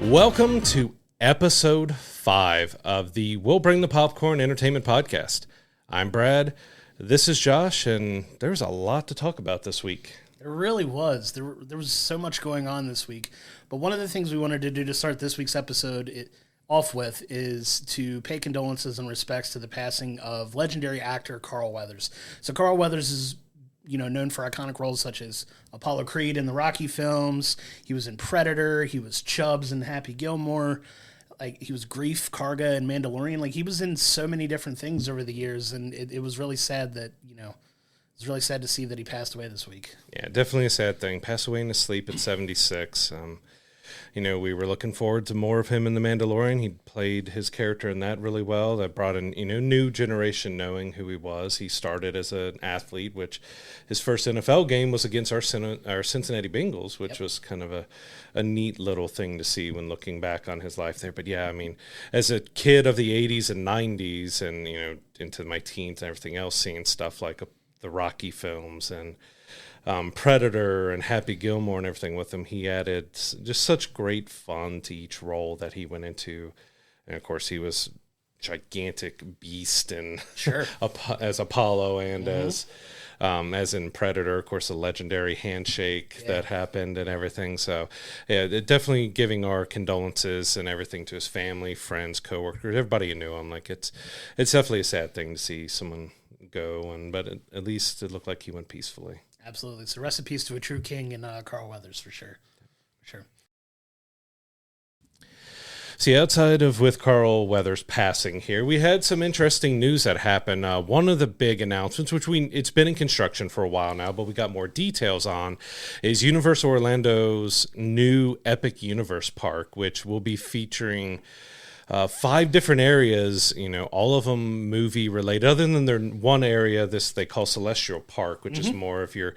Welcome to episode 5 of the We'll Bring the Popcorn Entertainment Podcast. I'm Brad, this is Josh, and there's a lot to talk about this week. There really was. There was so much going on this week. But one of the things we wanted to do to start this week's episode off with is to pay condolences and respects to the passing of legendary actor Carl Weathers. So Carl Weathers is known for iconic roles such as Apollo Creed in the Rocky films. He was in Predator. He was Chubbs in Happy Gilmore. He was Grief, Karga, and Mandalorian. He was in so many different things over the years, and it was really sad that, it's really sad to see that he passed away this week. Yeah, definitely a sad thing. Passed away in his sleep at 76. We were looking forward to more of him in The Mandalorian. He played his character in that really well. That brought in, new generation knowing who he was. He started as an athlete, which his first NFL game was against our Cincinnati Bengals, which was kind of a neat little thing to see when looking back on his life there. But yeah, as a kid of the 80s and 90s and, into my teens and everything else, seeing stuff like the Rocky films and Predator and Happy Gilmore and everything with him, he added just such great fun to each role that he went into. And of course, he was gigantic beast and sure as Apollo and as in Predator, of course, a legendary handshake that happened and everything. So yeah, definitely giving our condolences and everything to his family, friends, coworkers, everybody who knew him. It's definitely a sad thing to see someone go, but at least it looked like he went peacefully. Absolutely. So rest in peace to a true king in Carl Weathers, for sure. See, outside of with Carl Weathers passing here, we had some interesting news that happened. One of the big announcements, which it's been in construction for a while now, but we got more details on, is Universal Orlando's new Epic Universe Park, which will be featuring 5 different areas, all of them movie related, other than their one area, they call Celestial Park, which is more of your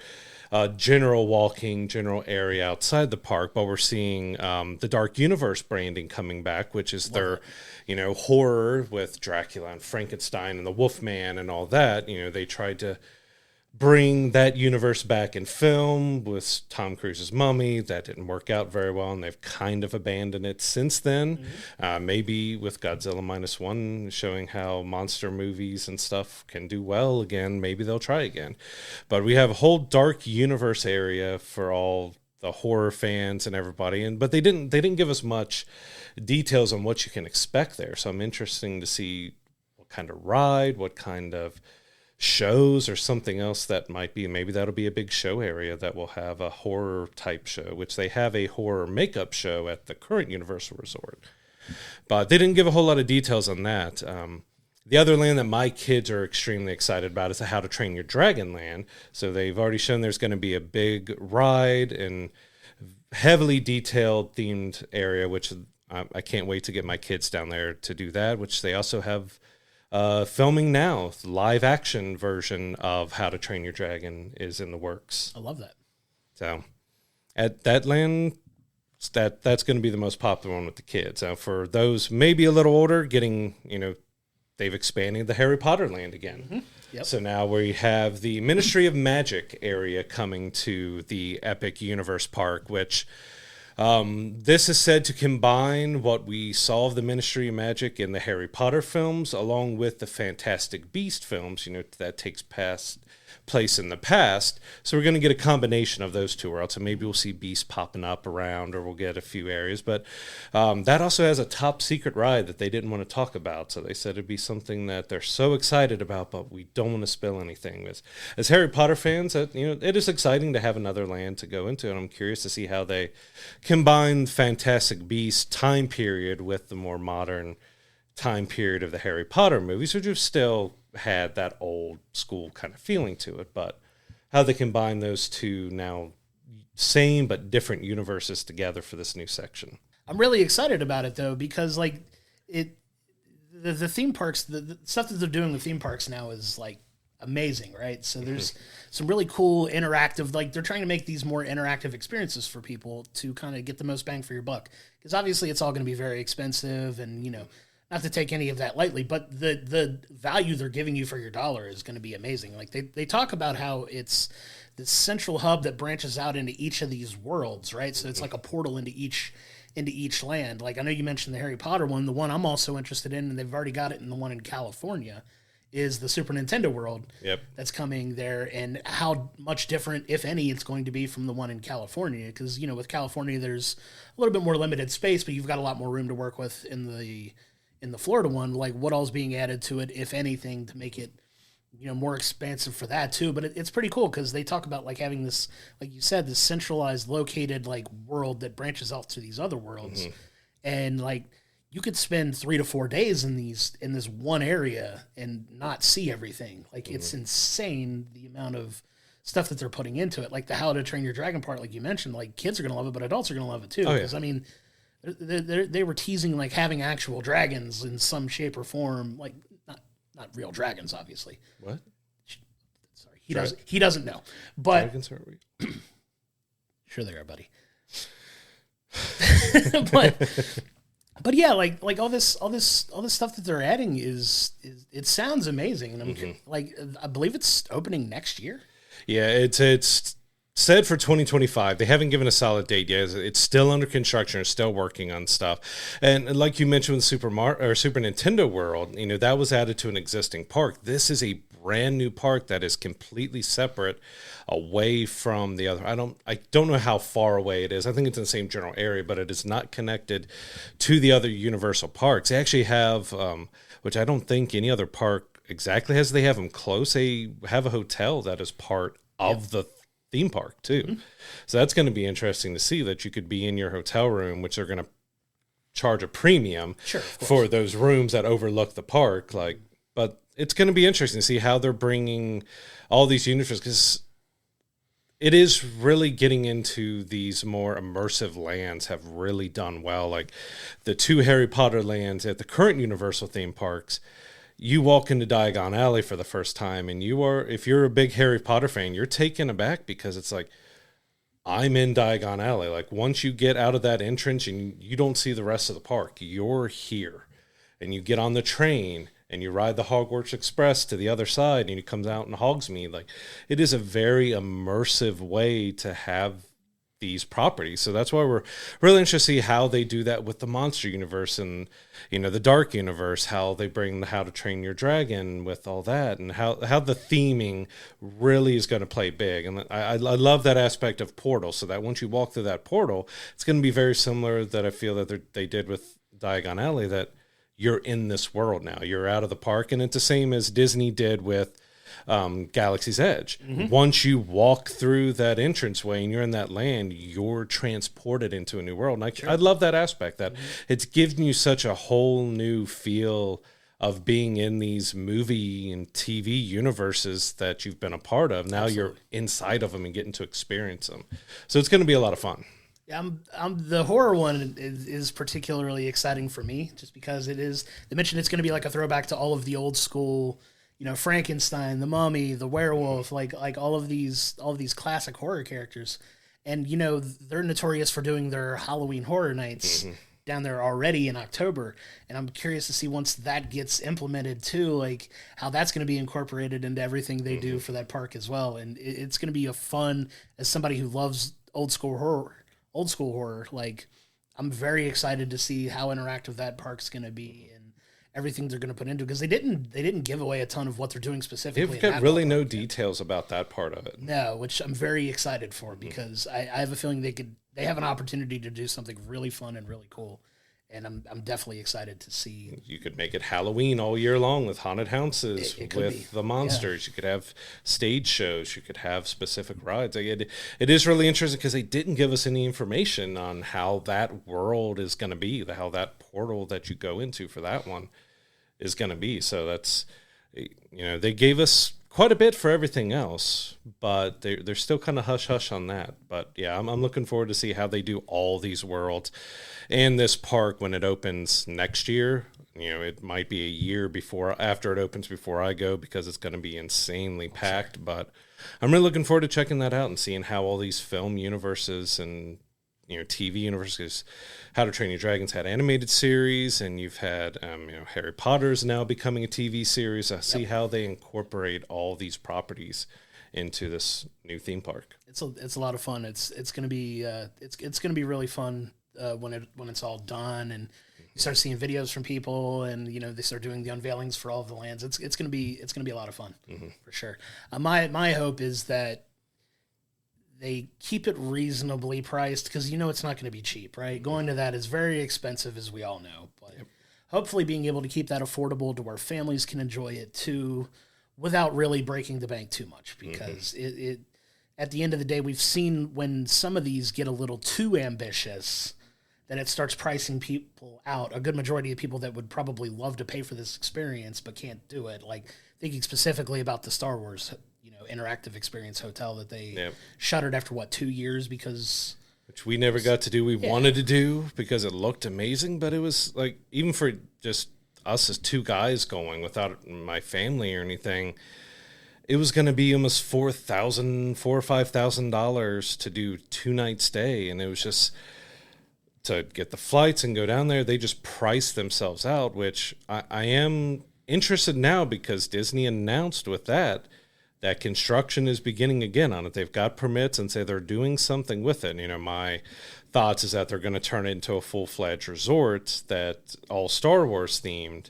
general area outside the park. But we're seeing the Dark Universe branding coming back, which is their, horror with Dracula and Frankenstein and the Wolfman and all that. They tried to bring that universe back in film with Tom Cruise's Mummy. That didn't work out very well, and they've kind of abandoned it since then. Maybe with Godzilla -1 showing how monster movies and stuff can do well again, maybe they'll try again. But we have a whole dark universe area for all the horror fans and everybody, but they didn't give us much details on what you can expect there. So I'm interested to see what kind of ride, what kind of shows or something else that might be. Maybe that'll be a big show area that will have a horror type show, which they have a horror makeup show at the current Universal Resort. But they didn't give a whole lot of details on that. The other land that my kids are extremely excited about is the How to Train Your Dragon land. So they've already shown there's going to be a big ride and heavily detailed themed area, which I can't wait to get my kids down there to do that, which they also have filming now. The live action version of How to Train Your Dragon is in the works. I love that. So at that land, that's going to be the most popular one with the kids. Now for those maybe a little older, getting, they've expanded the Harry Potter land again. Yep. So now we have the Ministry of Magic area coming to the Epic Universe Park, which this is said to combine what we saw of the Ministry of Magic in the Harry Potter films, along with the Fantastic Beast films, that takes place in the past. So we're going to get a combination of those two worlds. So maybe we'll see Beast popping up around, or we'll get a few areas. But that also has a top secret ride that they didn't want to talk about. So they said it'd be something that they're so excited about, but we don't want to spill anything. As Harry Potter fans, it is exciting to have another land to go into, and I'm curious to see how they combine Fantastic Beast time period with the more modern time period of the Harry Potter movies, which have still had that old school kind of feeling to it, but how they combine those two now same but different universes together for this new section. I'm really excited about it though, because the theme parks, the stuff that they're doing with theme parks now is amazing, right? So there's some really cool interactive, they're trying to make these more interactive experiences for people to kind of get the most bang for your buck, because obviously it's all going to be very expensive, and not to take any of that lightly, but the value they're giving you for your dollar is going to be amazing. They talk about how it's this central hub that branches out into each of these worlds, right? So it's like a portal into each into each land. Like, I know you mentioned the Harry Potter one. The one I'm also interested in, and they've already got it in the one in California, is the Super Nintendo world. Yep. That's coming there, and how much different, if any, it's going to be from the one in California. Because, you know, with California, there's a little bit more limited space, but you've got a lot more room to work with in the Florida one. Like, what all's being added to it, if anything, to make it, you know, more expansive for that too. But it's pretty cool because they talk about like having this, like you said, this centralized, located like world that branches off to these other worlds, and like you could spend 3 to 4 days in this one area and not see everything. Like it's insane the amount of stuff that they're putting into it. Like the How to Train Your Dragon part, like you mentioned, like kids are gonna love it, but adults are gonna love it too. Because I mean, they were teasing like having actual dragons in some shape or form, like not real dragons, obviously. What? Sorry, he doesn't know. But dragons are real. Sure they are, buddy. but yeah, like all this stuff that they're adding is it sounds amazing, and I'm like, I believe it's opening next year. Yeah, it's said for 2025. They haven't given a solid date yet. It's still under construction. They're still working on stuff. And like you mentioned with Super Nintendo World, you know, that was added to an existing park. This is a brand new park that is completely separate away from the other. I don't know how far away it is. I think it's in the same general area, but it is not connected to the other Universal parks. They actually have, which I don't think any other park exactly has. They have them close. They have a hotel that is part of the theme park too. So that's going to be interesting to see that you could be in your hotel room, which they're going to charge a premium for those rooms that overlook the park. Like, but it's going to be interesting to see how they're bringing all these universes, because it is really getting into these more immersive lands have really done well. Like the 2 Harry Potter lands at the current Universal theme parks, you walk into Diagon Alley for the first time, and if you're a big Harry Potter fan, you're taken aback because it's like, I'm in Diagon Alley. Like once you get out of that entrance and you don't see the rest of the park, you're here. And you get on the train and you ride the Hogwarts Express to the other side, and it comes out in Hogsmeade. Like it is a very immersive way to have these properties. So that's why we're really interested to see how they do that with the monster universe and, you know, the dark universe, how they bring the How to Train Your Dragon with all that, and how the theming really is going to play big. And I love that aspect of Portal, so that once you walk through that portal, it's going to be very similar that I feel that they did with Diagon Alley, that you're in this world now. You're out of the park, and it's the same as Disney did with Galaxy's Edge. Once you walk through that entranceway and you're in that land, you're transported into a new world. And I love that aspect, that it's giving you such a whole new feel of being in these movie and TV universes that you've been a part of. Now you're inside of them and getting to experience them. So it's going to be a lot of fun. Yeah, the horror one is particularly exciting for me, just because it is. They mentioned it's going to be like a throwback to all of the old school, you know, Frankenstein, the Mummy, the Werewolf, like all of these classic horror characters. And, you know, they're notorious for doing their Halloween horror nights down there already in October. And I'm curious to see, once that gets implemented too, like how that's going to be incorporated into everything they do for that park as well. And it's going to be a fun, as somebody who loves old school horror, like I'm very excited to see how interactive that park's going to be and everything they're going to put into, because they didn't give away a ton of what they're doing specifically. They've got really no details about that part of it. No, which I'm very excited for, because I have a feeling they have an opportunity to do something really fun and really cool. And I'm definitely excited to see. You could make it Halloween all year long with haunted houses, with the monsters. Yeah. You could have stage shows. You could have specific rides. It is really interesting because they didn't give us any information on how that world is going to be, how that portal that you go into for that one is going to be. So that's, you know, they gave us quite a bit for everything else, but they're still kind of hush-hush on that. But yeah, I'm looking forward to see how they do all these worlds and this park when it opens next year. You know, it might be a year after it opens before I go, because it's going to be insanely packed. Sure. But I'm really looking forward to checking that out and seeing how all these film universes and, you know, TV universes. How to Train Your Dragons had animated series, and you've had Harry Potter's now becoming a TV series. I see how they incorporate all these properties into this new theme park. It's a lot of fun. It's going to be it's going to be really fun when it's all done, and you start seeing videos from people, and they start doing the unveilings for all of the lands. It's gonna be a lot of fun for sure. My hope is that they keep it reasonably priced, because it's not going to be cheap, right? Going to that is very expensive, as we all know. But hopefully being able to keep that affordable to where families can enjoy it too, without really breaking the bank too much. Because it at the end of the day, we've seen when some of these get a little too ambitious, that it starts pricing people out. A good majority of people that would probably love to pay for this experience but can't do it. Like thinking specifically about the Star Wars interactive experience hotel that they shuttered after 2 years, because which we never got to do. We wanted to do because it looked amazing, but it was like, even for just us as two guys going without my family or anything, it was going to be almost $4,000 or $5,000 to do 2 night stay, and it was just to get the flights and go down there. They just priced themselves out, which I am interested now, because Disney announced with that construction is beginning again on it. They've got permits and say they're doing something with it. My thoughts is that they're going to turn it into a full-fledged resort that all Star Wars themed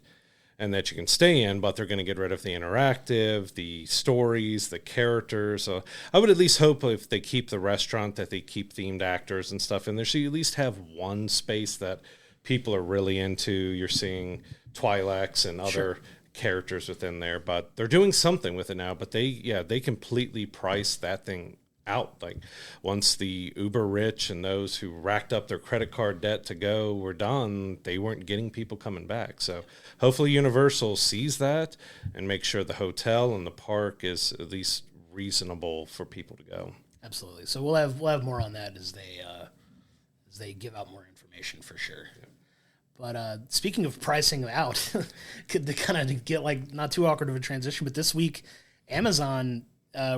and that you can stay in, but they're going to get rid of the interactive, the stories, the characters. I would at least hope if they keep the restaurant that they keep themed actors and stuff in there, so you at least have one space that people are really into. You're seeing Twi'leks and other characters within there, but they're doing something with it now. But they completely priced that thing out. Like, once the uber rich and those who racked up their credit card debt to go were done, they weren't getting people coming back. So hopefully Universal sees that and makes sure the hotel and the park is at least reasonable for people to go. Absolutely. So we'll have more on that as they give out more information for sure. But speaking of pricing out, to kind of get not too awkward of a transition, but this week Amazon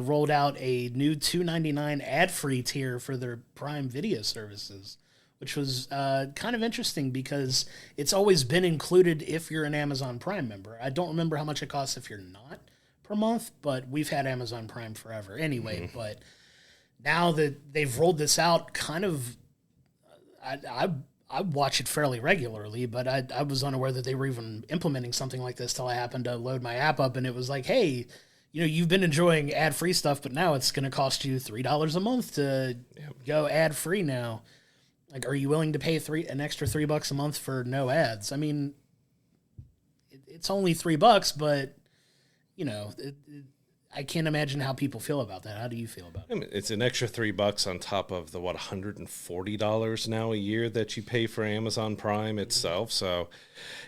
rolled out a new $2.99 ad-free tier for their Prime Video services, which was kind of interesting because it's always been included if you're an Amazon Prime member. I don't remember how much it costs if you're not per month, but we've had Amazon Prime forever anyway. But now that they've rolled this out, kind of, I watch it fairly regularly, but I was unaware that they were even implementing something like this till I happened to load my app up, and it was like, hey, you've been enjoying ad-free stuff, but now it's going to cost you $3 a month to go ad-free now. Like, are you willing to pay an extra $3 a month for no ads? I mean, it's only $3, but I can't imagine how people feel about that. How do you feel about it? I mean, it's an extra $3 on top of the $140 now a year that you pay for Amazon Prime itself. So,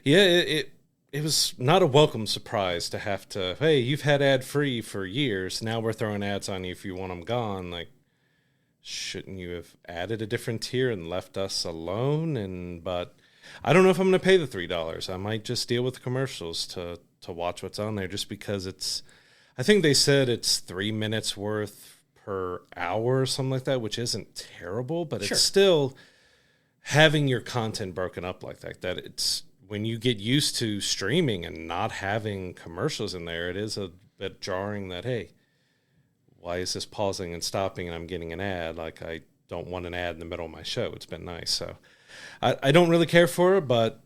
it was not a welcome surprise to have to. Hey, you've had ad free for years. Now we're throwing ads on you if you want them gone. Like, shouldn't you have added a different tier and left us alone? But I don't know if I'm going to pay the $3. I might just deal with the commercials to watch what's on there, just because it's. I think they said it's 3 minutes worth per hour or something like that, which isn't terrible, but it's still having your content broken up like that. That it's when you get used to streaming and not having commercials in there, it is a bit jarring that, hey, why is this pausing and stopping and I'm getting an ad? Like, I don't want an ad in the middle of my show. It's been nice. So I don't really care for it, but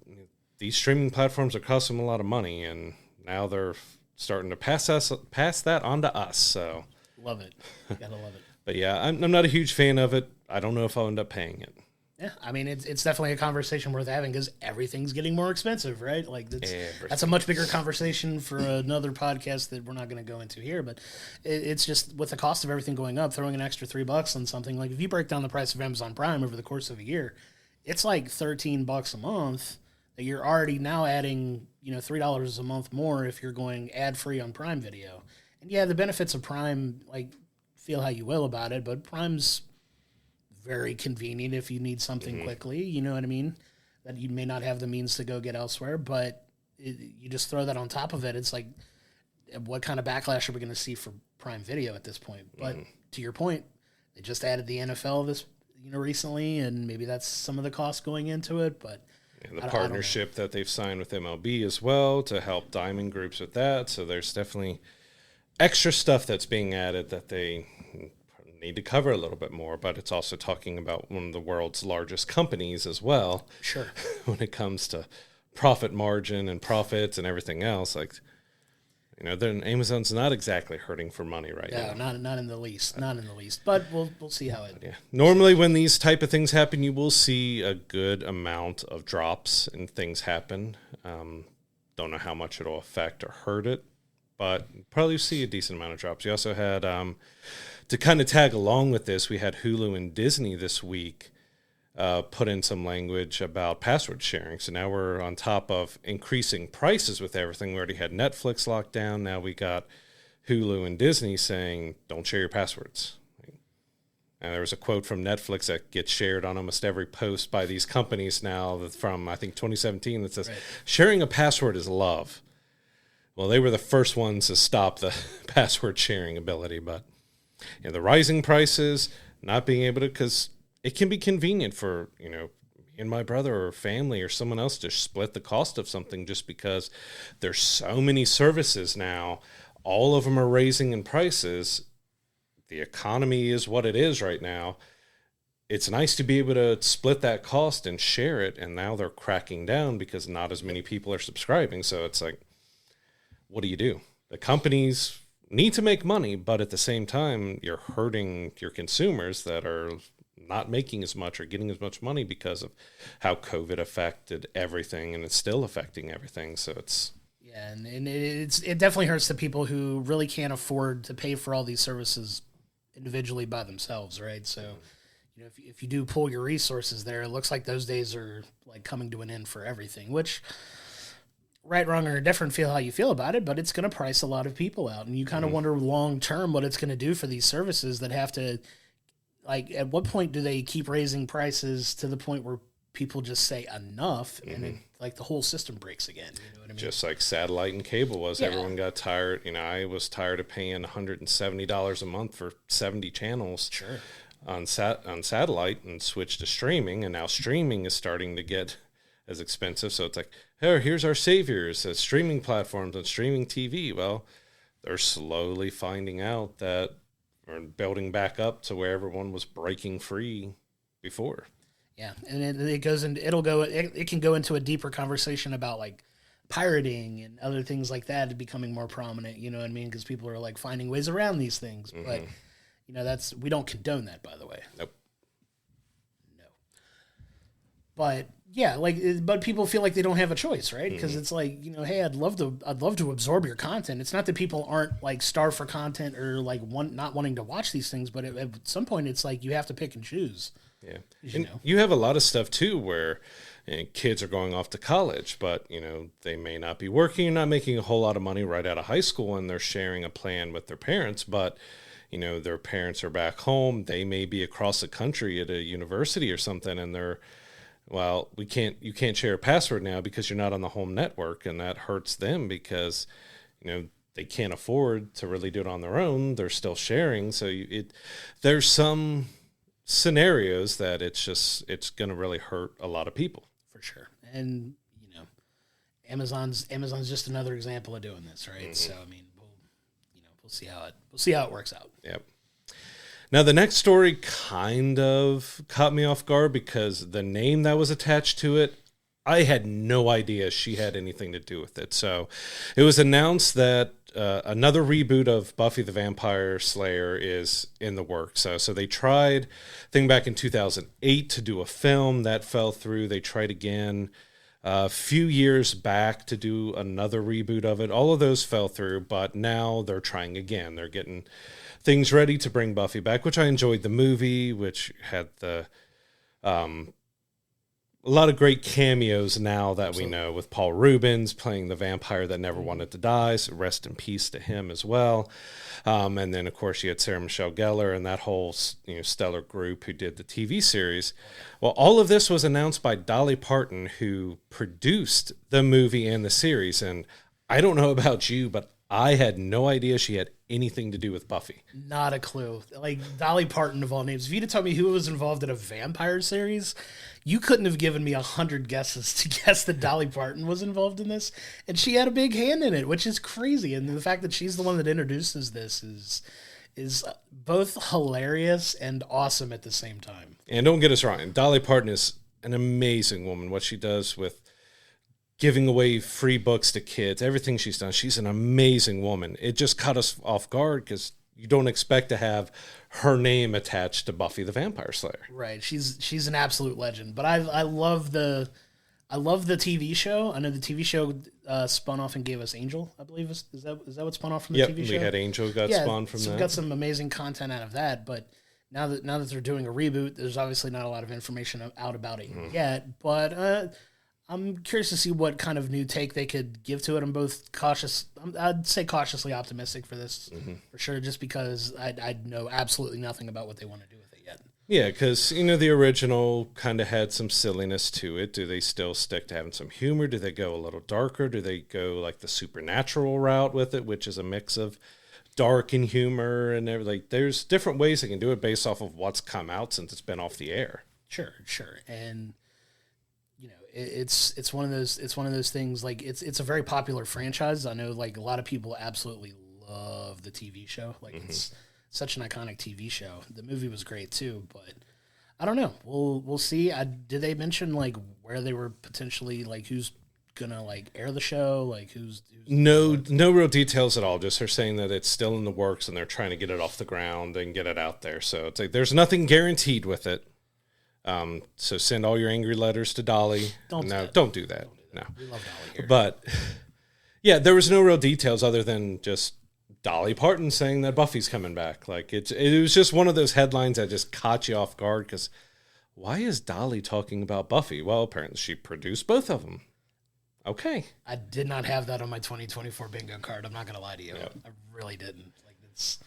these streaming platforms are costing them a lot of money, and now they're starting to pass that on to us. So love it. Gotta love it. But yeah, I'm not a huge fan of it. I don't know if I'll end up paying it. Yeah, I mean, it's definitely a conversation worth having because everything's getting more expensive, right? Like, that's a much bigger conversation for another podcast that we're not going to go into here. But it's just with the cost of everything going up, throwing an extra $3 on something. Like, if you break down the price of Amazon Prime over the course of a year, it's like $13 a month that you're already now adding, $3 a month more if you're going ad-free on Prime Video. And yeah, the benefits of Prime, like, feel how you will about it, but Prime's very convenient if you need something quickly, you know what I mean? That you may not have the means to go get elsewhere, but you just throw that on top of it. It's like, what kind of backlash are we going to see for Prime Video at this point? But to your point, they just added the NFL recently, and maybe that's some of the costs going into it, but and the partnership that they've signed with MLB as well to help diamond groups with that. So there's definitely extra stuff that's being added that they need to cover a little bit more, but it's also talking about one of the world's largest companies as well. Sure. When it comes to profit margin and profits and everything else, like, you know, then Amazon's not exactly hurting for money right now. No, not in the least. Not in the least. But we'll see how it... Yeah. Normally when these type of things happen, you will see a good amount of drops and things happen. Don't know how much it'll affect or hurt it, but probably see a decent amount of drops. You also had, to kind of tag along with this, we had Hulu and Disney this week put in some language about password sharing. So now we're on top of increasing prices with everything. We already had Netflix locked down. Now we got Hulu and Disney saying, don't share your passwords. And there was a quote from Netflix that gets shared on almost every post by these companies now from, I think, 2017 that says, right, sharing a password is love. Well, they were the first ones to stop the password sharing ability. But you know, the rising prices, not being able to, because it can be convenient for, you know, me and my brother or family or someone else to split the cost of something just because there's so many services now. All of them are raising in prices. The economy is what it is right now. It's nice to be able to split that cost and share it. And now they're cracking down because not as many people are subscribing. So it's like, what do? The companies need to make money, but at the same time, you're hurting your consumers that are not making as much or getting as much money because of how COVID affected everything, and it's still affecting everything. So it's... Yeah, and it definitely hurts the people who really can't afford to pay for all these services individually by themselves, right? So, you know, if you do pull your resources there, it looks like those days are like coming to an end for everything, which, right, wrong, or indifferent, feel how you feel about it, but it's going to price a lot of people out. And you kind of wonder long term what it's going to do for these services that have to, like, at what point do they keep raising prices to the point where people just say enough and it, like, the whole system breaks again? You know what I mean? Just like satellite and cable was. Yeah. Everyone got tired. You know, I was tired of paying $170 a month for 70 channels. Sure. On satellite, and switched to streaming, and now streaming is starting to get as expensive. So it's like, hey, here's our saviors, streaming platforms and streaming TV. Well, they're slowly finding out that, or building back up to where everyone was breaking free before. Yeah, and it can go into a deeper conversation about like pirating and other things like that becoming more prominent. You know what I mean? Because people are like finding ways around these things, but you know, we don't condone that, by the way. Nope. No. But yeah, but people feel like they don't have a choice, right? Because it's like, you know, hey, I'd love to absorb your content. It's not that people aren't like starved for content or like not wanting to watch these things, but at some point, it's like you have to pick and choose. Yeah, and you have a lot of stuff too where kids are going off to college, but you know they may not be working, you're not making a whole lot of money right out of high school, and they're sharing a plan with their parents, but you know their parents are back home. They may be across the country at a university or something, and they're, well, you can't share a password now because you're not on the home network, and that hurts them because you know they can't afford to really do it on their own. They're still sharing, so there's some scenarios that it's going to really hurt a lot of people for sure. And you know, Amazon's just another example of doing this, right? So I mean, we'll see how it works out. Yep. Now the next story kind of caught me off guard because the name that was attached to it, I had no idea she had anything to do with it. So it was announced that another reboot of Buffy the Vampire Slayer is in the works. So they tried, I think back in 2008, to do a film that fell through. They tried again a few years back to do another reboot of it. All of those fell through, but now they're trying again. They're getting things ready to bring Buffy back, which I enjoyed the movie, which had the a lot of great cameos now that we know, with Paul Rubens playing the vampire that never wanted to die. So rest in peace to him as well. And then, of course, you had Sarah Michelle Gellar and that whole stellar group who did the TV series. Well, all of this was announced by Dolly Parton, who produced the movie and the series. And I don't know about you, but I had no idea she had anything to do with Buffy. Not a clue. Like, Dolly Parton, of all names. If you'd have told me who was involved in a vampire series, you couldn't have given me 100 guesses to guess that Dolly Parton was involved in this. And she had a big hand in it, which is crazy. And the fact that she's the one that introduces this is both hilarious and awesome at the same time. And don't get us wrong, Dolly Parton is an amazing woman. What she does with giving away free books to kids, everything she's done, she's an amazing woman. It just caught us off guard because you don't expect to have her name attached to Buffy the Vampire Slayer. Right. She's an absolute legend. But I love the TV show. I know the TV show spun off and gave us Angel, I believe. Is that what spun off from the TV show? We had Angel got spawned from that. We got some amazing content out of that. But now that they're doing a reboot, there's obviously not a lot of information out about it yet. But I'm curious to see what kind of new take they could give to it. I'm both cautious. I'd say cautiously optimistic for this, for sure, just because I know absolutely nothing about what they want to do with it yet. Yeah, because, the original kind of had some silliness to it. Do they still stick to having some humor? Do they go a little darker? Do they go like the supernatural route with it, which is a mix of dark and humor and everything? Like, there's different ways they can do it based off of what's come out since it's been off the air. Sure. And it's one of those things. Like, it's a very popular franchise. I know, like, a lot of people absolutely love the TV show. Like, it's such an iconic TV show. The movie was great too, but I don't know. We'll see. Did they mention like where they were potentially, like, who's gonna like air the show? Like, who's no real details at all. Just her saying that it's still in the works and they're trying to get it off the ground and get it out there. So it's like there's nothing guaranteed with it. So send all your angry letters to Dolly. Don't do that. No, we love Dolly here. But yeah, there was no real details other than just Dolly Parton saying that Buffy's coming back. Like, it was just one of those headlines that just caught you off guard because why is Dolly talking about Buffy? Well, apparently she produced both of them. Okay. I did not have that on my 2024 bingo card. I'm not going to lie to you. Yep. I really didn't. Like, that's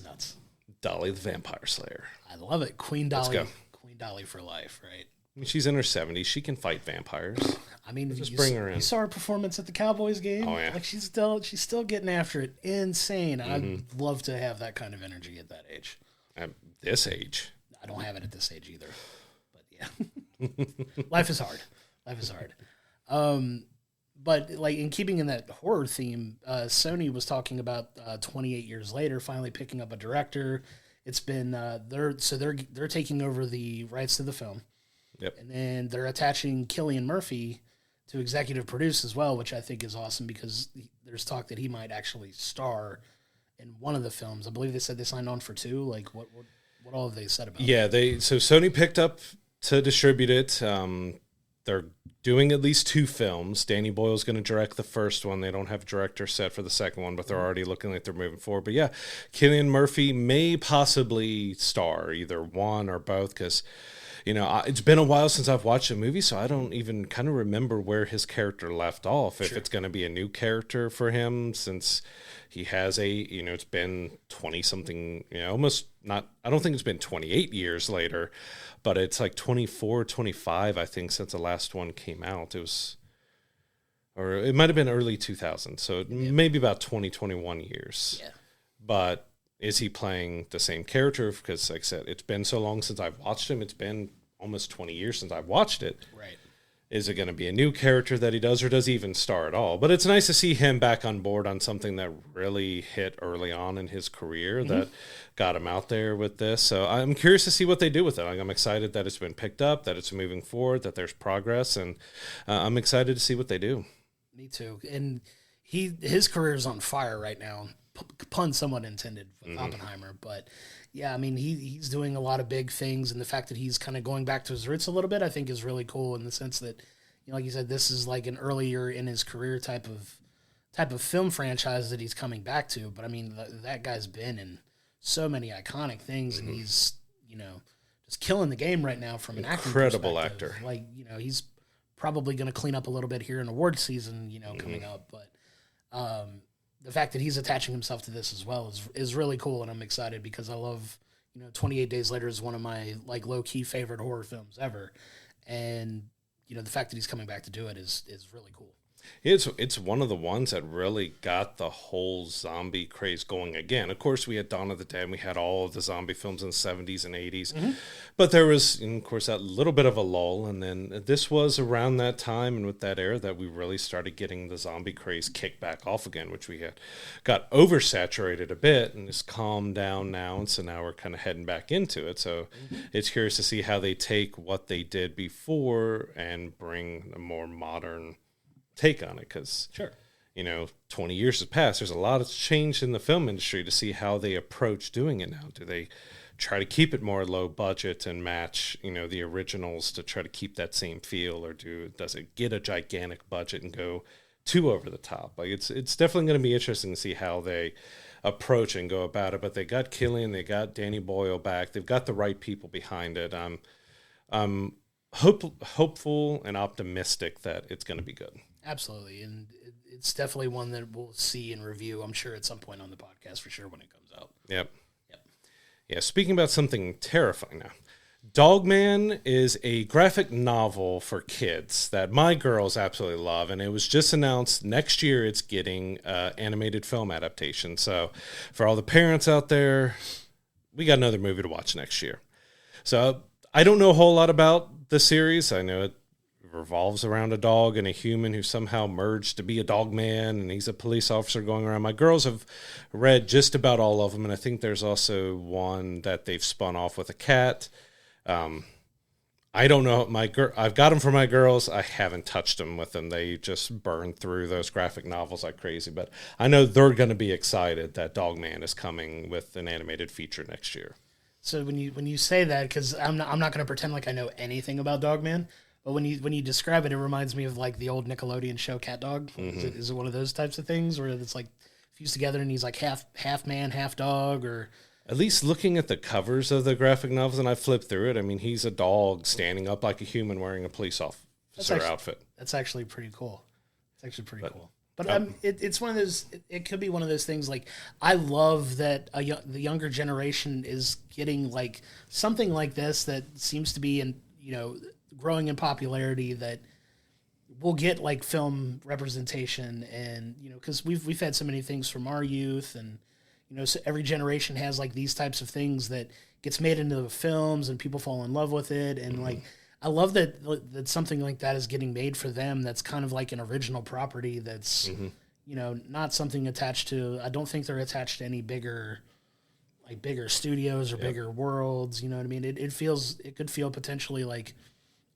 nuts. Dolly the Vampire Slayer. I love it. Queen Dolly. Let's go. Queen Dolly for life, right? I mean, she's in her 70s. She can fight vampires. I mean, just bring her in. You saw her performance at the Cowboys game. Oh yeah, like she's still getting after it. Insane. I'd love to have that kind of energy at that age. At this age, I don't have it at this age either. But yeah, life is hard. But like, in keeping in that horror theme, Sony was talking about 28 years later finally picking up a director. It's been they're taking over the rights to the film. Yep. And then they're attaching Cillian Murphy to executive produce as well, which I think is awesome because there's talk that he might actually star in one of the films. I believe they said they signed on for 2. Like, what all have they said about it? So Sony picked up to distribute it. They're doing at least 2 films. Danny Boyle's going to direct the first one. They don't have a director set for the second one, but they're already looking like they're moving forward. But yeah, Cillian Murphy may possibly star either one or both because, it's been a while since I've watched a movie, so I don't even kind of remember where his character left off. Sure. If it's going to be a new character for him since he has it's been 20-something, almost not, I don't think it's been 28 years later, but it's like 24, 25, I think, since the last one came out. Or it might have been early 2000s, so maybe about 21 years. Yeah. But is he playing the same character? Because, like I said, it's been so long since I've watched him. It's been almost 20 years since I've watched it. Right. Is it going to be a new character that he does, or does he even star at all? But it's nice to see him back on board on something that really hit early on in his career that got him out there with this. So I'm curious to see what they do with it. Like, I'm excited that it's been picked up, that it's moving forward, that there's progress, and I'm excited to see what they do. Me too. And his career is on fire right now. Pun somewhat intended with Oppenheimer, but yeah, I mean, he's doing a lot of big things, and the fact that he's kind of going back to his roots a little bit, I think, is really cool in the sense that, like you said, this is like an earlier in his career type of film franchise that he's coming back to. But I mean, that guy's been in so many iconic things, and he's just killing the game right now from an incredible actor. Like, he's probably going to clean up a little bit here in award season, coming up, but. The fact that he's attaching himself to this as well is really cool, and I'm excited because I love, 28 Days Later is one of my like low-key favorite horror films ever, and the fact that he's coming back to do it is really cool. It's one of the ones that really got the whole zombie craze going again. Of course, we had Dawn of the Dead, and we had all of the zombie films in the 70s and 80s. But there was, of course, that little bit of a lull. And then this was around that time and with that era that we really started getting the zombie craze kicked back off again, which we had got oversaturated a bit and it's calmed down now. And so now we're kind of heading back into it. So it's curious to see how they take what they did before and bring a more modern take on it, because 20 years has passed. There's a lot of change in the film industry to see how they approach doing it now. Do they try to keep it more low budget and match the originals to try to keep that same feel, or does it get a gigantic budget and go too over the top? Like it's definitely going to be interesting to see how they approach and go about it. But they got Killian, they got Danny Boyle back, they've got the right people behind it. I'm hopeful and optimistic that it's going to be good. Absolutely, and it's definitely one that we'll see and review, I'm sure, at some point on the podcast for sure when it comes out. Yep. Yeah, speaking about something terrifying now, Dogman is a graphic novel for kids that my girls absolutely love, and it was just announced next year it's getting animated film adaptation. So for all the parents out there, we got another movie to watch next year. So I don't know a whole lot about the series. I know it revolves around a dog and a human who somehow merged to be a dog man, and he's a police officer going around. My girls have read just about all of them, and I think there's also one that they've spun off with a cat. I don't know. I've got them for my girls. I haven't touched them with them. They just burn through those graphic novels like crazy, but I know they're going to be excited that Dogman is coming with an animated feature next year. So when you say that, because I'm not going to pretend like I know anything about Dogman, but when you describe it, it reminds me of like the old Nickelodeon show Cat Dog. Is it one of those types of things where it's like fused together and he's like half man, half dog? Or at least looking at the covers of the graphic novels, and I flipped through it, I mean, he's a dog standing up like a human wearing a police officer outfit. That's actually pretty cool. It's actually pretty cool. But it's one of those. It could be one of those things. Like I love that the younger generation is getting like something like this that seems to be growing in popularity, that we'll get like film representation, and because we've had so many things from our youth, and so every generation has like these types of things that gets made into the films and people fall in love with it, and like I love that something like that is getting made for them. That's kind of like an original property. That's not something attached to. I don't think they're attached to any bigger studios or bigger worlds. You know what I mean? It could feel potentially like,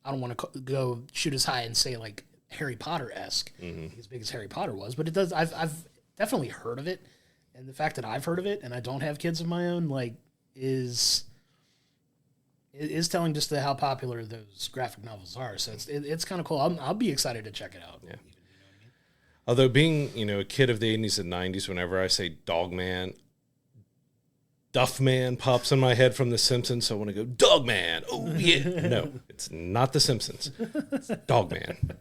I don't want to go shoot as high and say like Harry Potter-esque, as big as Harry Potter was, but it does. I've definitely heard of it, and the fact that I've heard of it and I don't have kids of my own is telling just how popular those graphic novels are. So it's kind of cool. I'll be excited to check it out. Yeah. Even, you know what I mean? Although being a kid of the 80s and 90s, whenever I say Dogman, Duffman pops in my head from The Simpsons, so I want to go, Dogman, oh yeah. No, it's not The Simpsons. It's Dogman.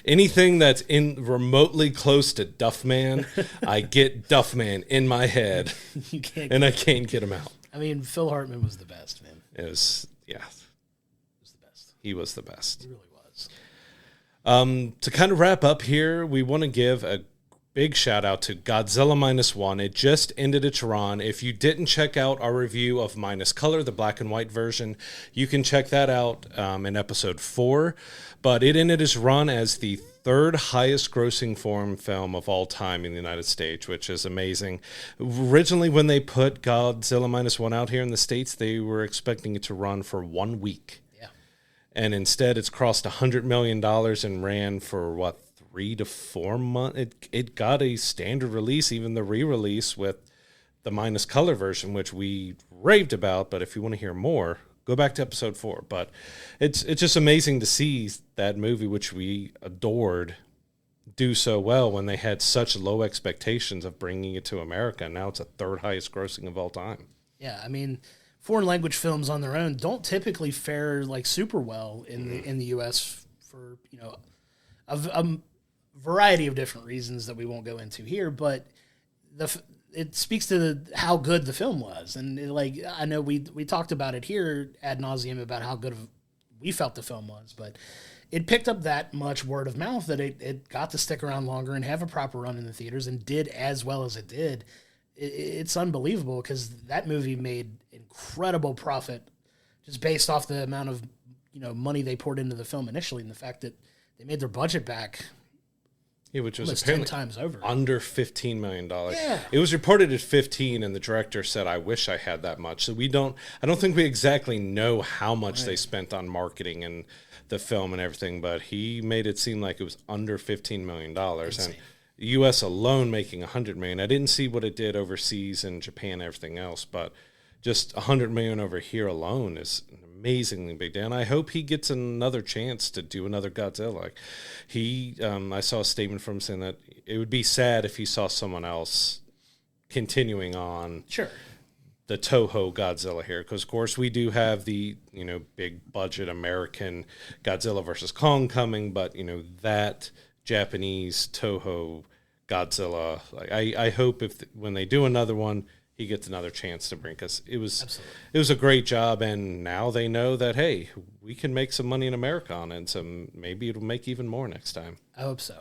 Anything that's in remotely close to Duffman, I get Duffman in my head, I can't get him out. I mean, Phil Hartman was the best, man. It was, yeah. He was the best. He was the best. He really was. To kind of wrap up here, we want to give a big shout out to Godzilla -1. It just ended its run. If you didn't check out our review of Minus Color, the black and white version, you can check that out in episode 4. But it ended its run as the third highest grossing foreign film of all time in the United States, which is amazing. Originally, when they put Godzilla -1 out here in the States, they were expecting it to run for 1 week. Yeah. And instead, it's crossed $100 million and ran for, 3 to 4 months. It got a standard release, even the re-release with the Minus Color version, which we raved about. But if you want to hear more, go back to episode 4. But it's just amazing to see that movie, which we adored, do so well when they had such low expectations of bringing it to America. Now it's a third highest grossing of all time. Yeah, I mean, foreign language films on their own don't typically fare like super well in the U.S. for a variety of different reasons that we won't go into here, but it speaks to how good the film was. And I know we talked about it here ad nauseum about how good of we felt the film was, but it picked up that much word of mouth that it got to stick around longer and have a proper run in the theaters and did as well as it did. It's unbelievable because that movie made incredible profit just based off the amount of money they poured into the film initially, and the fact that they made their budget back. Yeah, which was almost apparently 10 times over. Under $15 million. Yeah. It was reported at 15, and the director said, "I wish I had that much." So I don't think we exactly know how much they spent on marketing and the film and everything, but he made it seem like it was under $15 million. Insane. And the U.S. alone making $100 million. I didn't see what it did overseas in Japan and everything else, but just $100 million over here alone is an amazingly big deal. And I hope he gets another chance to do another Godzilla. Like I saw a statement from him saying that it would be sad if he saw someone else continuing on the Toho Godzilla here, because of course we do have the big budget American Godzilla versus Kong coming, but that Japanese Toho Godzilla, like I hope when they do another one, he gets another chance to bring, because it was a great job, and now they know that, hey, we can make some money in America on it, so maybe it'll make even more next time. I hope so.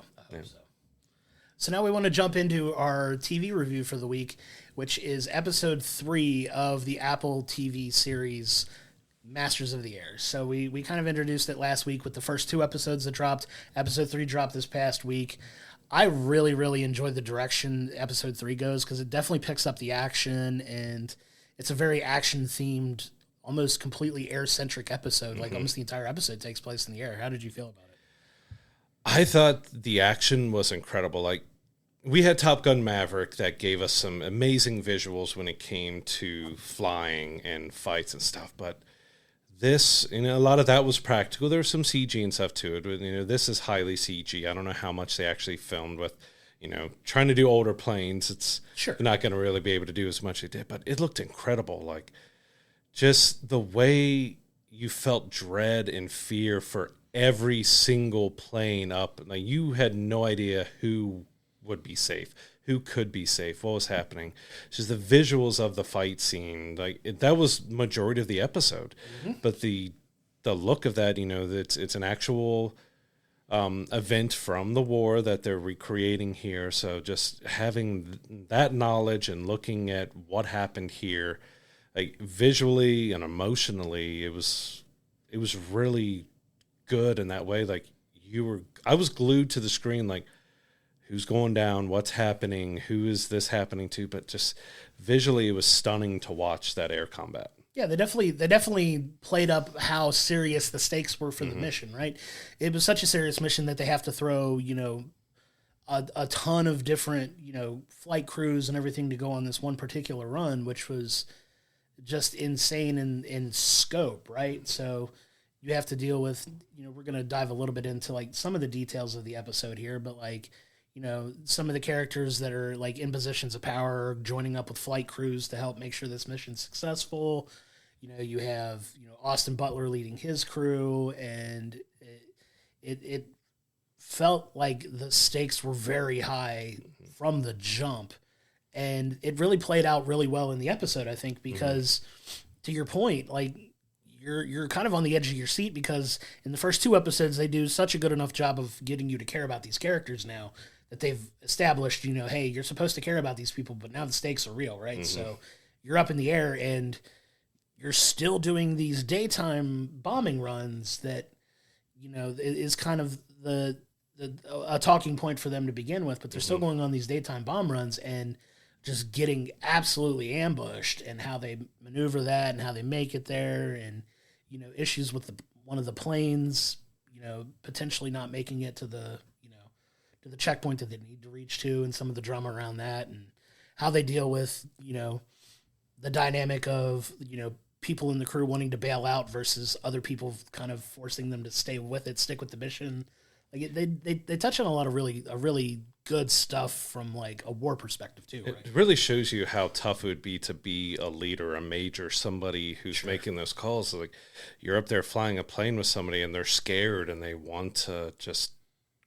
So now we want to jump into our TV review for the week, which is episode 3 of the Apple TV series Masters of the Air. So we kind of introduced it last week with the first 2 episodes that dropped. Episode 3 dropped this past week. I really, really enjoyed the direction episode 3 goes, because it definitely picks up the action, and it's a very action-themed, almost completely air-centric episode. Like almost the entire episode takes place in the air. How did you feel about it? I thought the action was incredible. Like, we had Top Gun Maverick that gave us some amazing visuals when it came to flying and fights and stuff, but this, a lot of that was practical. There was some CG and stuff to it. This is highly CG. I don't know how much they actually filmed with, trying to do older planes. It's not going to really be able to do as much as they did, but it looked incredible. Like, just the way you felt dread and fear for every single plane up. Like, you had no idea who would be safe, who could be safe, what was happening. Just the visuals of the fight scene, that was majority of the episode. But the look of that, it's an actual event from the war that they're recreating here. So just having that knowledge and looking at what happened here, like visually and emotionally, it was really good in that way. Like, I was glued to the screen, like, who's going down, what's happening, who is this happening to, but just visually it was stunning to watch that air combat. Yeah, they definitely played up how serious the stakes were for the mission, right? It was such a serious mission that they have to throw, a ton of different, flight crews and everything to go on this one particular run, which was just insane in scope, right? So you have to deal with, we're going to dive a little bit into like some of the details of the episode here, but like, some of the characters that are like in positions of power joining up with flight crews to help make sure this mission's successful. You have, Austin Butler leading his crew, and it felt like the stakes were very high from the jump, and it really played out really well in the episode, I think, because to your point, like, you're kind of on the edge of your seat, because in the first 2 episodes, they do such a good enough job of getting you to care about these characters now that they've established, hey, you're supposed to care about these people, but now the stakes are real, right? So you're up in the air, and you're still doing these daytime bombing runs that, is kind of a talking point for them to begin with, but they're still going on these daytime bomb runs and just getting absolutely ambushed, and how they maneuver that and how they make it there, and, issues with one of the planes, potentially not making it to the checkpoint that they need to reach to, and some of the drama around that, and how they deal with, the dynamic of, people in the crew wanting to bail out versus other people kind of forcing them to stick with the mission. Like, they touch on a lot of really good stuff from like a war perspective too. Right? It really shows you how tough it would be to be a leader, a major, somebody who's making those calls. Like, you're up there flying a plane with somebody, and they're scared and they want to just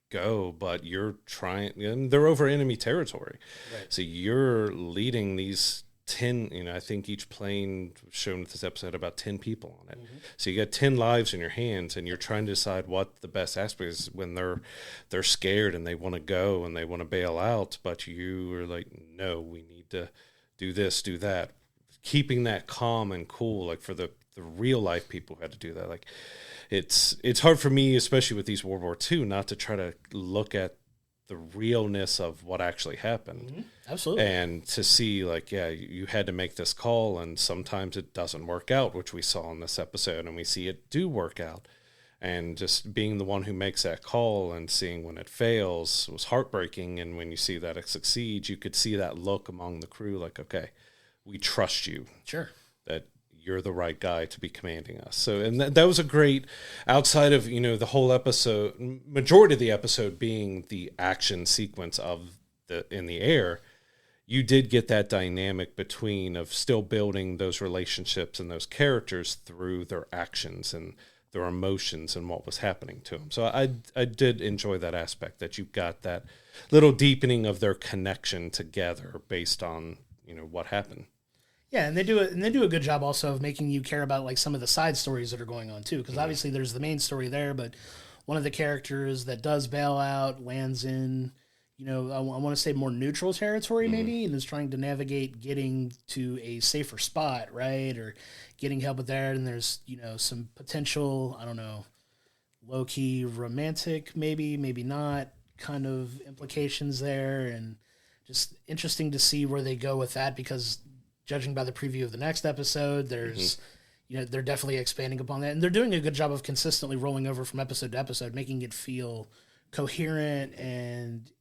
go, but you're trying, and they're over enemy territory. Right. So you're leading these 10, I think each plane shown with this episode had about 10 people on it. So you got 10 lives in your hands, and you're trying to decide what the best aspect is when they're scared and they want to go and they want to bail out, but you are like, no, we need to do this, do that. Keeping that calm and cool, like for the real life people who had to do that. Like it's hard for me, especially with these World War II, not to try to look at the realness of what actually happened. Absolutely. And to see like, yeah, you had to make this call, and sometimes it doesn't work out, which we saw in this episode, and we see it do work out. And just being the one who makes that call and seeing when it fails was heartbreaking. And when you see that it succeeds, you could see that look among the crew, like, okay, we trust you. Sure. That you're the right guy to be commanding us. So, and that was a great, outside of, the whole episode, majority of the episode being the action sequence of in the air, you did get that dynamic between of still building those relationships and those characters through their actions and their emotions and what was happening to them. So I did enjoy that aspect, that you got that little deepening of their connection together based on, what happened. Yeah, and they do a good job also of making you care about like some of the side stories that are going on too, because obviously there's the main story there, but one of the characters that does bail out lands in, I want to say more neutral territory maybe, and is trying to navigate getting to a safer spot, right, or getting help with that, and there's some potential, I don't know, low key romantic maybe not kind of implications there, and just interesting to see where they go with that, because judging by the preview of the next episode, there's, they're definitely expanding upon that. And they're doing a good job of consistently rolling over from episode to episode, making it feel coherent and,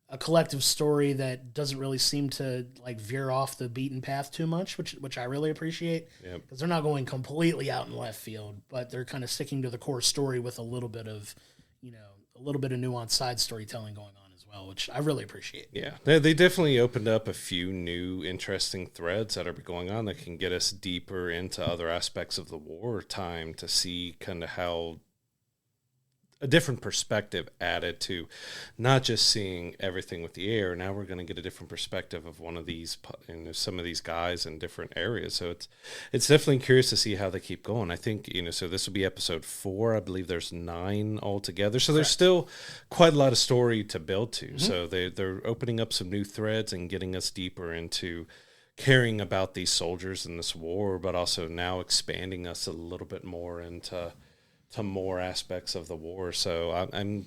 a collective story that doesn't really seem to like veer off the beaten path too much, which I really appreciate. Because they're not going completely out in left field, but they're kind of sticking to the core story with a little bit of, nuanced side storytelling going on as well, which I really appreciate. Yeah, they definitely opened up a few new interesting threads that are going on that can get us deeper into other aspects of the wartime to see kind of how a different perspective added to not just seeing everything with the air. Now we're going to get a different perspective of one of these, some of these guys in different areas. So it's definitely curious to see how they keep going. I think, so this will be episode 4. I believe there's 9 altogether. So there's still quite a lot of story to build to. So they're opening up some new threads and getting us deeper into caring about these soldiers in this war, but also now expanding us a little bit more into more aspects of the war. So I'm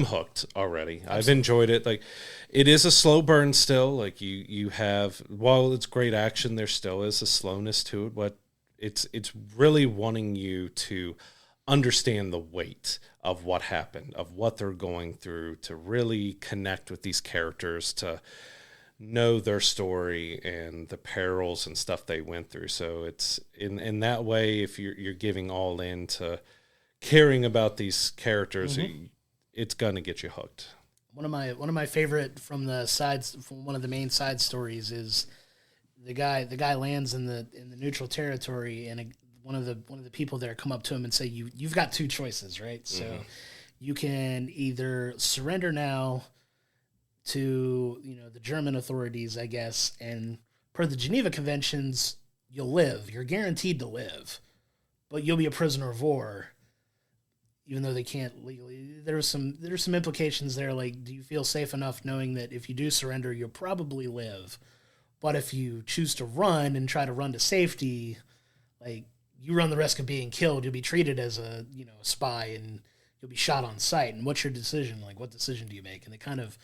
hooked already. Absolutely. I've enjoyed it. Like, it is a slow burn still. Like you have, while it's great action, there still is a slowness to it, but it's really wanting you to understand the weight of what happened, of what they're going through, to really connect with these characters, to know their story and the perils and stuff they went through. So it's in that way, if you're giving all in to caring about these characters, it's gonna get you hooked. One of my favorite from one of the main side stories is the guy lands in the neutral territory, and one of the people there come up to him and say, you've got 2 choices, right? So you can either surrender now to the German authorities, I guess, and per the Geneva Conventions, you'll live. You're guaranteed to live, but you'll be a prisoner of war, even though they can't legally. There's some implications there. Like, do you feel safe enough knowing that if you do surrender, you'll probably live, but if you choose to run and try to run to safety, like, you run the risk of being killed. You'll be treated as a spy, and you'll be shot on sight. And what's your decision? Like, what decision do you make? And they kind of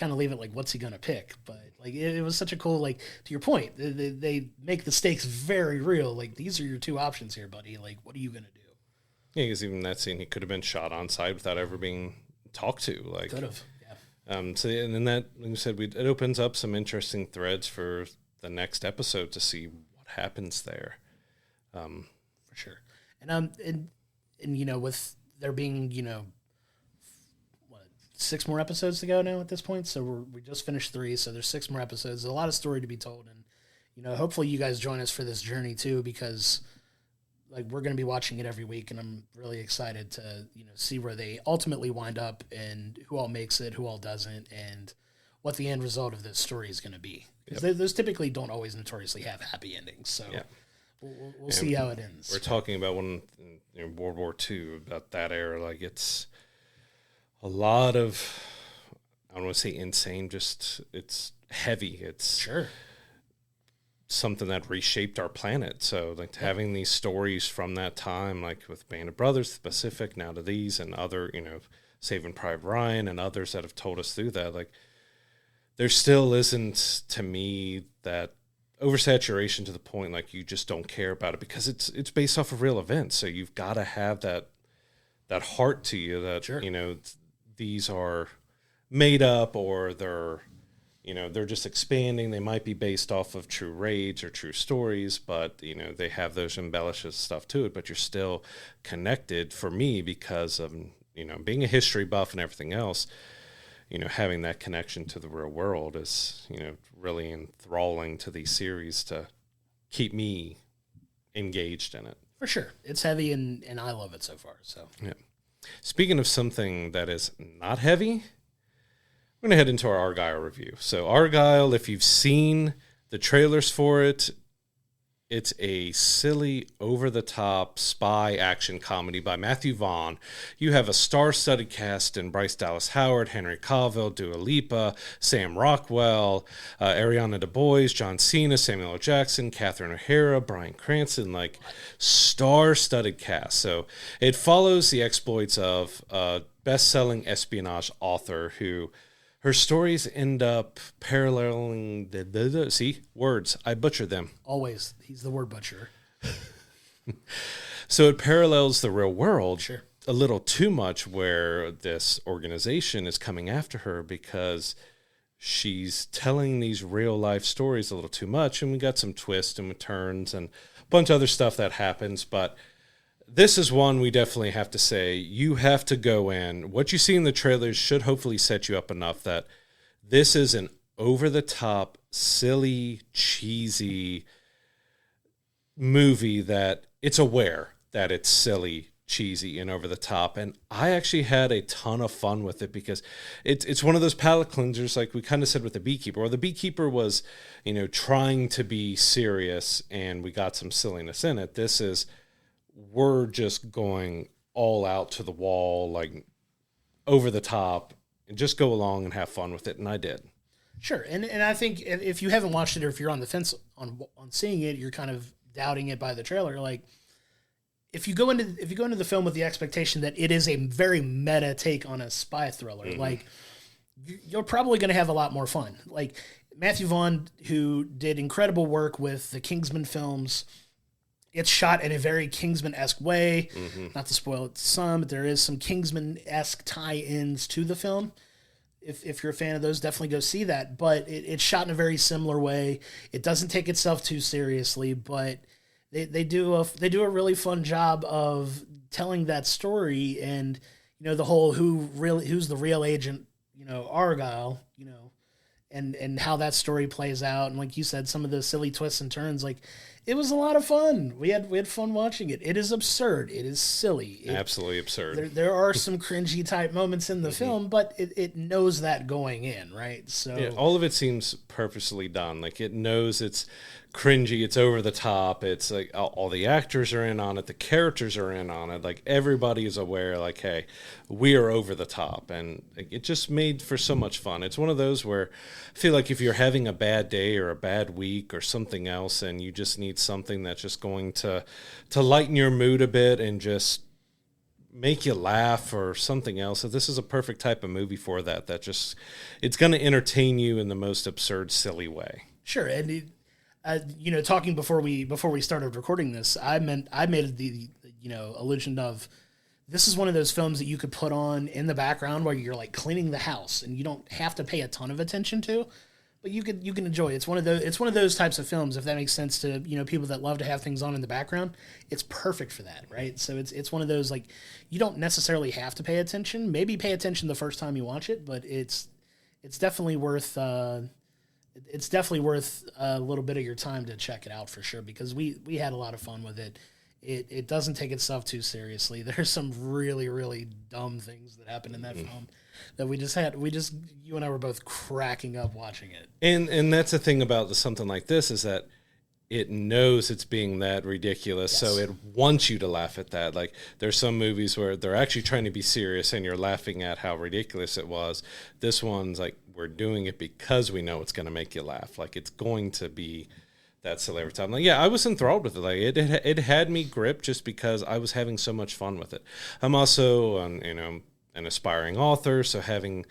leave it like, what's he gonna pick? But like, it was such a cool, like, to your point, they make the stakes very real. Like, these are your 2 options here, buddy. Like, what are you gonna do? Yeah, because even that scene, he could have been shot on sight without ever being talked to. Like, could have, yeah. So, and then that, like you said, it opens up some interesting threads for the next episode to see what happens there. For sure. And with there being 6 more episodes to go now at this point. So we just finished 3, so there's 6 more episodes. There's a lot of story to be told, and hopefully you guys join us for this journey too, because like, we're going to be watching it every week, and I'm really excited to see where they ultimately wind up and who all makes it, who all doesn't, and what the end result of this story is going to be. Because those typically don't always notoriously have happy endings. So we'll see how it ends. We're talking about World War II, about that era. Like, it's a lot of, I don't want to say insane, just it's heavy. It's something that reshaped our planet. So, like, having these stories from that time, like with Band of Brothers, the Pacific, now to these, and other, Saving Private Ryan and others that have told us through that, like, there still isn't, to me, that oversaturation to the point like you just don't care about it because it's based off of real events. So you've got to have that heart to you that these are made up, or they're just expanding. They might be based off of true raids or true stories, but they have those embellishes stuff to it. But you're still connected, for me, because of being a history buff and everything else. Having that connection to the real world is, really enthralling to these series to keep me engaged in it. For sure. It's heavy, and I love it so far. So, yeah. Speaking of something that is not heavy, we're going to head into our Argylle review. So, Argylle, if you've seen the trailers for it, it's a silly, over-the-top spy action comedy by Matthew Vaughn. You have a star-studded cast in Bryce Dallas Howard, Henry Cavill, Dua Lipa, Sam Rockwell, Ariana DeBose, John Cena, Samuel L. Jackson, Catherine O'Hara, Bryan Cranston, like star-studded cast. So it follows the exploits of a best-selling espionage author who... her stories end up paralleling see, words. I butchered them. Always. He's the word butcher. So it parallels the real world a little too much, where this organization is coming after her because she's telling these real life stories a little too much. And we got some twists and turns and a bunch of other stuff that happens. But this is one we definitely have to say, you have to go in. What you see in the trailers should hopefully set you up enough that this is an over-the-top, silly, cheesy movie that it's aware that it's silly, cheesy, and over-the-top. And I actually had a ton of fun with it because it's one of those palate cleansers, like we kind of said with The Beekeeper. Or The Beekeeper was, trying to be serious, and we got some silliness in it. This is... we're just going all out to the wall, like over the top, and just go along and have fun with it. And I did. Sure. And I think if you haven't watched it, or if you're on the fence on seeing it, you're kind of doubting it by the trailer. Like if you go into the film with the expectation that it is a very meta take on a spy thriller, like you're probably going to have a lot more fun. Like Matthew Vaughn, who did incredible work with the Kingsman films, it's shot in a very Kingsman-esque way. Not to spoil it some, but there is some Kingsman-esque tie-ins to the film. If you're a fan of those, definitely go see that. But it's shot in a very similar way. It doesn't take itself too seriously, but they do a really fun job of telling that story, and the whole who's the real agent, Argylle, and how that story plays out, and like you said, some of the silly twists and turns, like. It was a lot of fun. We had fun watching it. It is absurd. It is silly. Absolutely absurd. There are some cringy type moments in the film, but it knows that going in, right? So yeah, all of it seems purposely done. Like it knows it's cringy, it's over the top. It's like all the actors are in on it, the characters are in on it. Like everybody is aware. Like, hey, we are over the top, and it just made for so much fun. It's one of those where I feel like if you're having a bad day or a bad week or something else, and you just need something that's just going to lighten your mood a bit and just make you laugh or something else. So this is a perfect type of movie for that. That just it's going to entertain you in the most absurd, silly way. Sure, and talking before we started recording this, I made the allusion of this is one of those films that you could put on in the background while you're like cleaning the house, and you don't have to pay a ton of attention to. But you can enjoy it. It's one of those types of films, if that makes sense to people that love to have things on in the background. It's perfect for that, right? So it's one of those, like, you don't necessarily have to pay attention. Maybe pay attention the first time you watch it, but it's definitely worth a little bit of your time to check it out for sure, because we had a lot of fun with it. It doesn't take itself too seriously. There's some really, really dumb things that happen in that film that you and I were both cracking up watching it. And that's the thing about something like this is that it knows it's being that ridiculous, so it wants you to laugh at that. Like, there's some movies where they're actually trying to be serious and you're laughing at how ridiculous it was. This one's like, we're doing it because we know it's going to make you laugh. Like, it's going to be that silly every time. Like, yeah, I was enthralled with it. Like, it had me gripped just because I was having so much fun with it. I'm also, an aspiring author, so having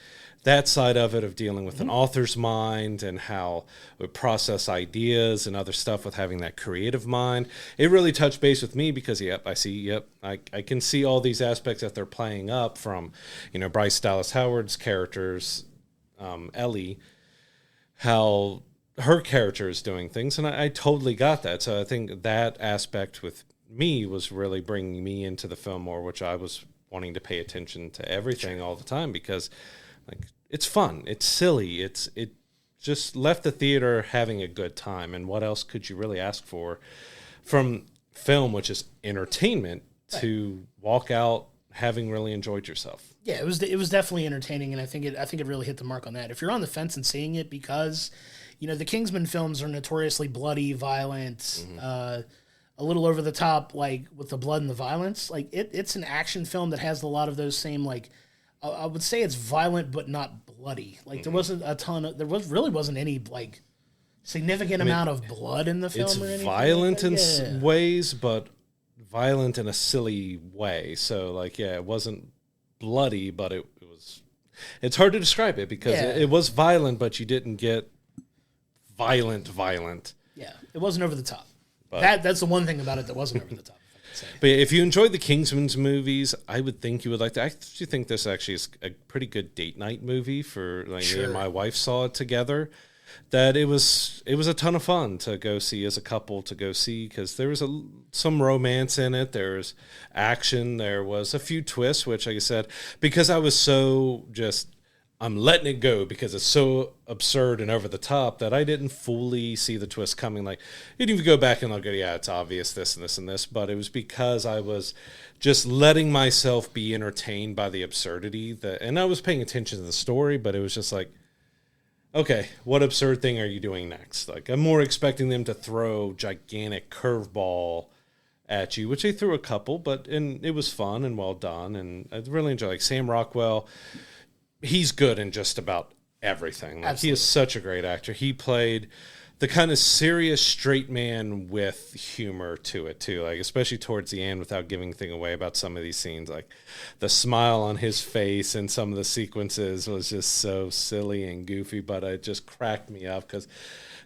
that side of it, of dealing with an author's mind and how we process ideas and other stuff with having that creative mind, it really touched base with me because, I can see all these aspects that they're playing up from, Bryce Dallas Howard's characters, Ellie, how her character is doing things, and I totally got that. So I think that aspect with me was really bringing me into the film more, which I was wanting to pay attention to everything all the time because, like, it's fun, it's silly, it just left the theater having a good time. And what else could you really ask for from film, which is entertainment, to walk out having really enjoyed yourself? Yeah, it was definitely entertaining, and I think it really hit the mark on that. If you're on the fence and seeing it because, the Kingsman films are notoriously bloody, violent, a little over the top, like with the blood and the violence. Like it's an action film that has a lot of those same, like, I would say it's violent but not bloody. Like there wasn't wasn't any like significant amount of blood in the film. It's or anything violent like in ways, but violent in a silly way. So like, it wasn't bloody, but it was. It's hard to describe it because it was violent, but you didn't get violent. Yeah, it wasn't over the top. But that's the one thing about it that wasn't over the top. But if you enjoyed the Kingsman's movies, I would think you would like to. I actually think this actually is a pretty good date night movie for me and my wife saw it together. That it was a ton of fun to go see as a couple because there was some romance in it. There was action. There was a few twists, which, like I said, because I was so I'm letting it go because it's so absurd and over the top that I didn't fully see the twist coming. Like, you didn't even go back and look at, it's obvious this and this and this, but it was because I was just letting myself be entertained by the absurdity and I was paying attention to the story, but it was just like, okay, what absurd thing are you doing next? Like, I'm more expecting them to throw gigantic curveball at you, which they threw a couple, and it was fun and well done, and I really enjoyed. Like, Sam Rockwell, he's good in just about everything. Like, he is such a great actor. He played the kind of serious straight man with humor to it too, like especially towards the end, without giving anything away about some of these scenes. Like, the smile on his face and some of the sequences was just so silly and goofy, but it just cracked me up because,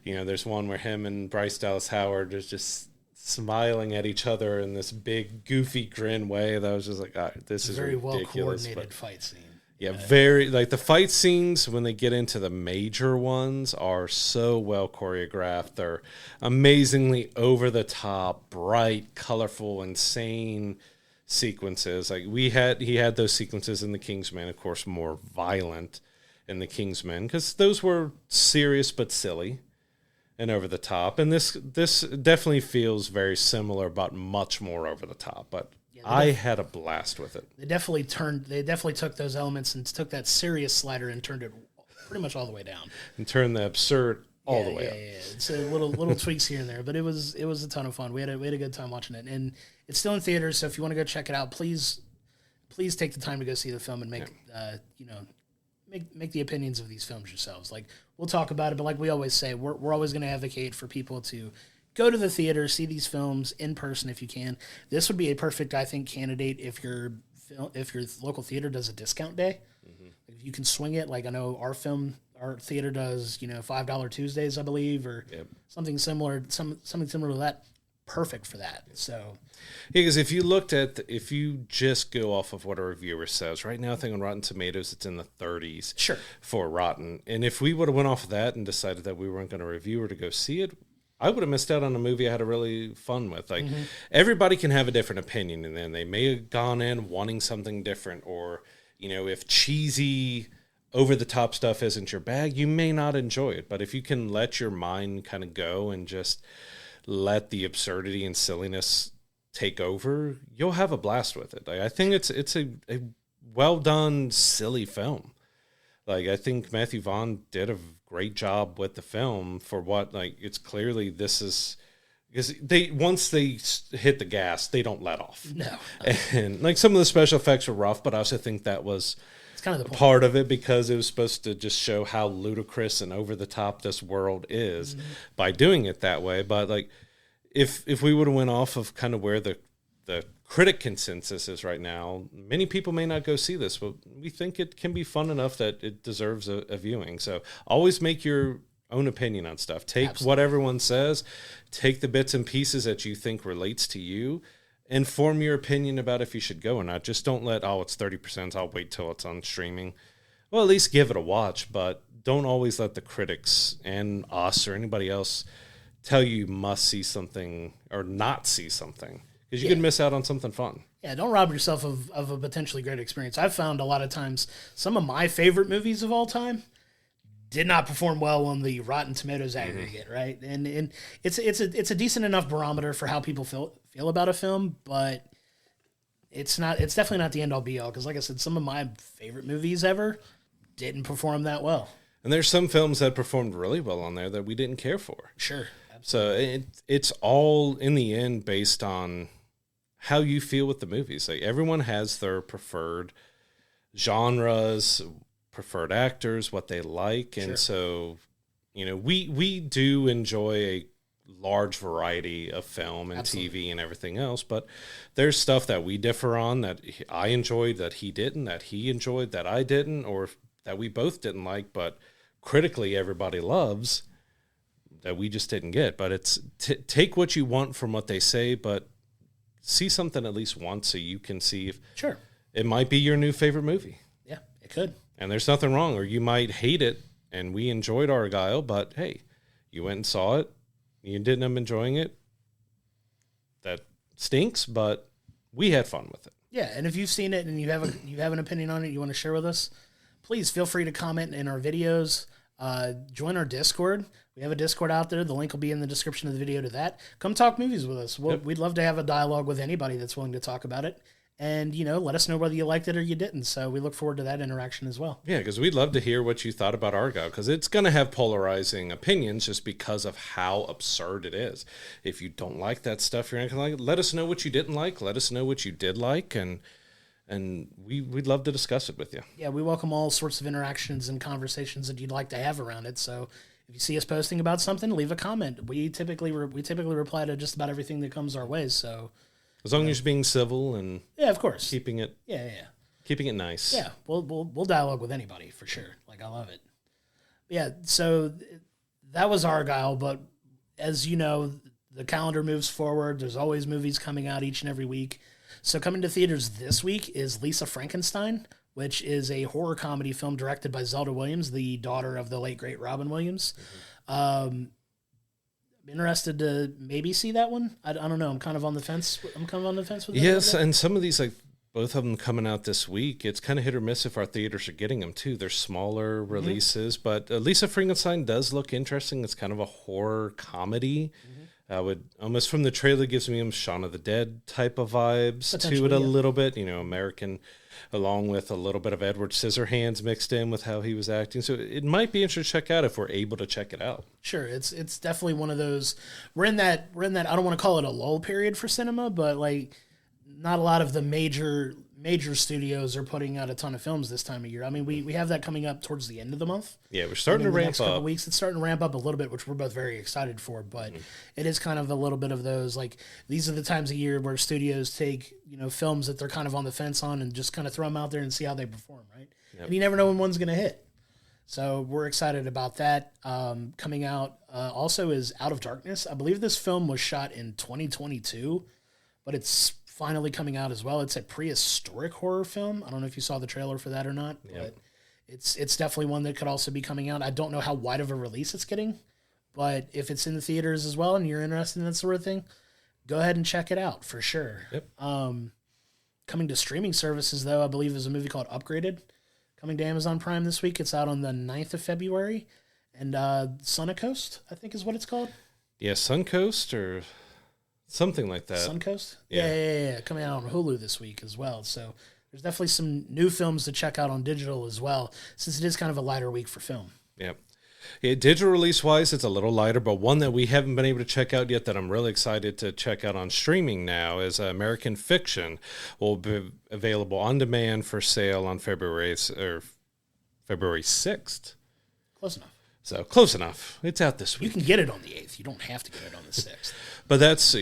there's one where him and Bryce Dallas Howard is just smiling at each other in this big goofy grin way that was just like, this is very ridiculous. Well coordinated fight scene. Yeah, very, like, the fight scenes when they get into the major ones are so well choreographed. They're amazingly over the top, bright, colorful, insane sequences. Like, he had those sequences in the Kingsman, of course, more violent in the Kingsman because those were serious but silly and over the top. And this definitely feels very similar, but much more over the top. But I had a blast with it. They definitely took those elements and took that serious slider and turned it pretty much all the way down. And turned the absurd all the way up. Yeah. It's a little tweaks here and there, but it was a ton of fun. We had a good time watching it, and it's still in theaters. So if you want to go check it out, please take the time to go see the film and make the opinions of these films yourselves. Like, we'll talk about it, but like we always say, we're always going to advocate for people to go to the theater, see these films in person if you can. This would be a perfect, I think, candidate if your local theater does a discount day. Mm-hmm. If you can swing it, like I know our theater does, $5 Tuesdays, I believe, or something similar to that. Perfect for that. So, because if you just go off of what a reviewer says right now, I think on Rotten Tomatoes it's in the 30s for Rotten. And if we would have went off of that and decided that we weren't going to review or to go see it, I would have missed out on a movie I had a really fun with. Like, everybody can have a different opinion, and then they may have gone in wanting something different, or, if cheesy, over-the-top stuff isn't your bag, you may not enjoy it. But if you can let your mind kind of go and just let the absurdity and silliness take over, you'll have a blast with it. Like, I think it's a well done, silly film. Like, I think Matthew Vaughn did a great job with the film for what, like, it's clearly this is, because once they hit the gas, they don't let off. No. And like some of the special effects were rough, but I also think that was kind of the point. Part of it, because it was supposed to just show how ludicrous and over the top this world is by doing it that way. But like, if we would have went off of kind of where the critic consensus is right now, many people may not go see this, but we think it can be fun enough that it deserves a viewing. So always make your own opinion on stuff. Take what everyone says, take the bits and pieces that you think relates to you, and form your opinion about if you should go or not. Just don't let, it's 30%, I'll wait till it's on streaming. Well, at least give it a watch, but don't always let the critics and us or anybody else tell you must see something or not see something, because you could miss out on something fun. Yeah, don't rob yourself of a potentially great experience. I've found a lot of times some of my favorite movies of all time did not perform well on the Rotten Tomatoes aggregate, right? And it's a decent enough barometer for how people feel about a film, but it's definitely not the end all be all, because like I said, some of my favorite movies ever didn't perform that well. And there's some films that performed really well on there that we didn't care for. Sure. Absolutely. So it's all in the end based on how you feel with the movies. Like, everyone has their preferred genres, preferred actors, what they like. And so, we do enjoy a large variety of film and TV and everything else, but there's stuff that we differ on, that I enjoyed, that he didn't, that he enjoyed, that I didn't, or that we both didn't like, but critically everybody loves, that we just didn't get. But it's take what you want from what they say, but see something at least once so you can see if it might be your new favorite movie. Yeah, it could. And there's nothing wrong, or you might hate it, and we enjoyed Argylle, but hey, you went and saw it, you didn't end up enjoying it. That stinks, but we had fun with it. Yeah, and if you've seen it and you have an opinion on it you want to share with us, please feel free to comment in our videos. Join our Discord. We have a Discord out there. The link will be in the description of the video to that. Come talk movies with us. We'd love to have a dialogue with anybody that's willing to talk about it. And, let us know whether you liked it or you didn't. So we look forward to that interaction as well. Yeah, because we'd love to hear what you thought about Argylle, because it's going to have polarizing opinions just because of how absurd it is. If you don't like that stuff, you're not going to like it. Let us know what you didn't like. Let us know what you did like, and we'd love to discuss it with you. Yeah, we welcome all sorts of interactions and conversations that you'd like to have around it. So if you see us posting about something, leave a comment. We typically reply to just about everything that comes our way. So as long as you're being civil and of course, keeping it keeping it nice. Yeah, we'll dialogue with anybody for sure. Like, I love it. Yeah, so that was Argylle, but as you know, the calendar moves forward. There's always movies coming out each and every week. So coming to theaters this week is Lisa Frankenstein, which is a horror comedy film directed by Zelda Williams, the daughter of the late great Robin Williams. I'm interested to maybe see that one. I don't know. I'm kind of on the fence. With that. Yes, and some of these, like both of them coming out this week, it's kind of hit or miss if our theaters are getting them too. They're smaller releases, but Lisa Frankenstein does look interesting. It's kind of a horror comedy. Would almost, from the trailer, gives me Shaun of the Dead type of vibes to it a little bit. American, along with a little bit of Edward Scissorhands mixed in with how he was acting. So it might be interesting to check out if we're able to check it out. Sure, it's definitely one of those. We're in that. I don't want to call it a lull period for cinema, but like, not a lot of the major studios are putting out a ton of films this time of year. I mean, we have that coming up towards the end of the month. Yeah, we're starting to ramp next up. Couple weeks, it's starting to ramp up a little bit, which we're both very excited for. But it is kind of a little bit of those, like, these are the times of year where studios take films that they're kind of on the fence on and just kind of throw them out there and see how they perform, right? Yep. And you never know when one's going to hit. So we're excited about that. Coming out also is Out of Darkness. I believe this film was shot in 2022, but it's finally coming out as well. It's a prehistoric horror film. I don't know if you saw the trailer for that or not, but it's definitely one that could also be coming out. I don't know how wide of a release it's getting, but if it's in the theaters as well and you're interested in that sort of thing, go ahead and check it out for sure. Yep. Coming to streaming services, though, I believe is a movie called Upgraded, coming to Amazon Prime this week. It's out on the 9th of February, and Suncoast, I think is what it's called. Yeah, Suncoast or Something like that. Suncoast? Yeah. Coming out on Hulu this week as well. So there's definitely some new films to check out on digital as well, since it is kind of a lighter week for film. Yep. Yeah, digital release-wise, it's a little lighter, but one that we haven't been able to check out yet that I'm really excited to check out on streaming now is American Fiction. Will be available on demand for sale on February 6th. Close enough. So, close enough. It's out this week. You can get it on the 8th. You don't have to get it on the 6th. But that's,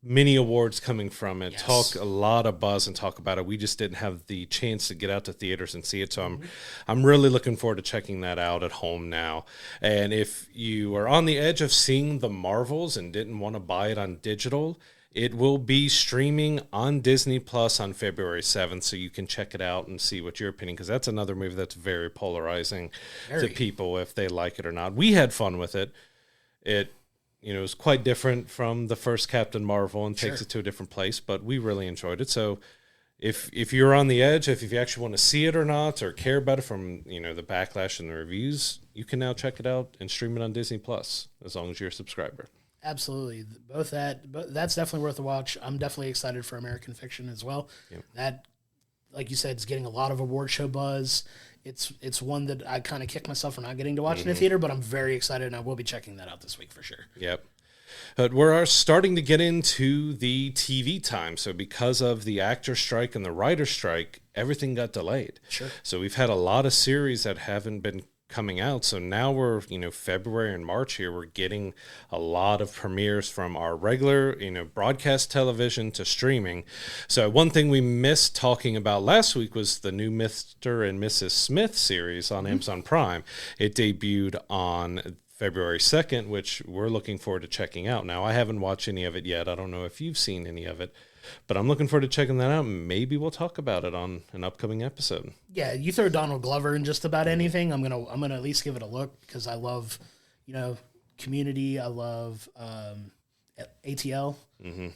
many awards coming from it. Yes. A lot of buzz and talk about it. We just didn't have the chance to get out to theaters and see it. So I'm really looking forward to checking that out at home now. And if you are on the edge of seeing the Marvels and didn't want to buy it on digital, it will be streaming on Disney Plus on February 7th, so you can check it out and see what your opinion, because that's another movie that's very polarizing to people if they like it or not. We had fun with it. It was quite different from the first Captain Marvel and takes it to a different place, but we really enjoyed it. So if you're on the edge, if you actually want to see it or not, or care about it from, the backlash and the reviews, you can now check it out and stream it on Disney Plus, as long as you're a subscriber. Absolutely. That's definitely worth a watch. I'm definitely excited for American Fiction as well. Yep. That, like you said, is getting a lot of award show buzz. It's one that I kind of kick myself for not getting to watch in the theater, but I'm very excited, and I will be checking that out this week for sure. Yep. But we're starting to get into the TV time. So because of the actor strike and the writer strike, everything got delayed. Sure. So we've had a lot of series that haven't been coming out. So now we're, February and March here, we're getting a lot of premieres from our regular, broadcast television to streaming. So one thing we missed talking about last week was the new Mr. and Mrs. Smith series on Amazon Prime. It debuted on February 2nd, which we're looking forward to checking out. Now, I haven't watched any of it yet. I don't know if you've seen any of it, but I'm looking forward to checking that out. Maybe we'll talk about it on an upcoming episode. Yeah, you throw Donald Glover in just about anything, I'm gonna at least give it a look, because I love, Community. I love ATL.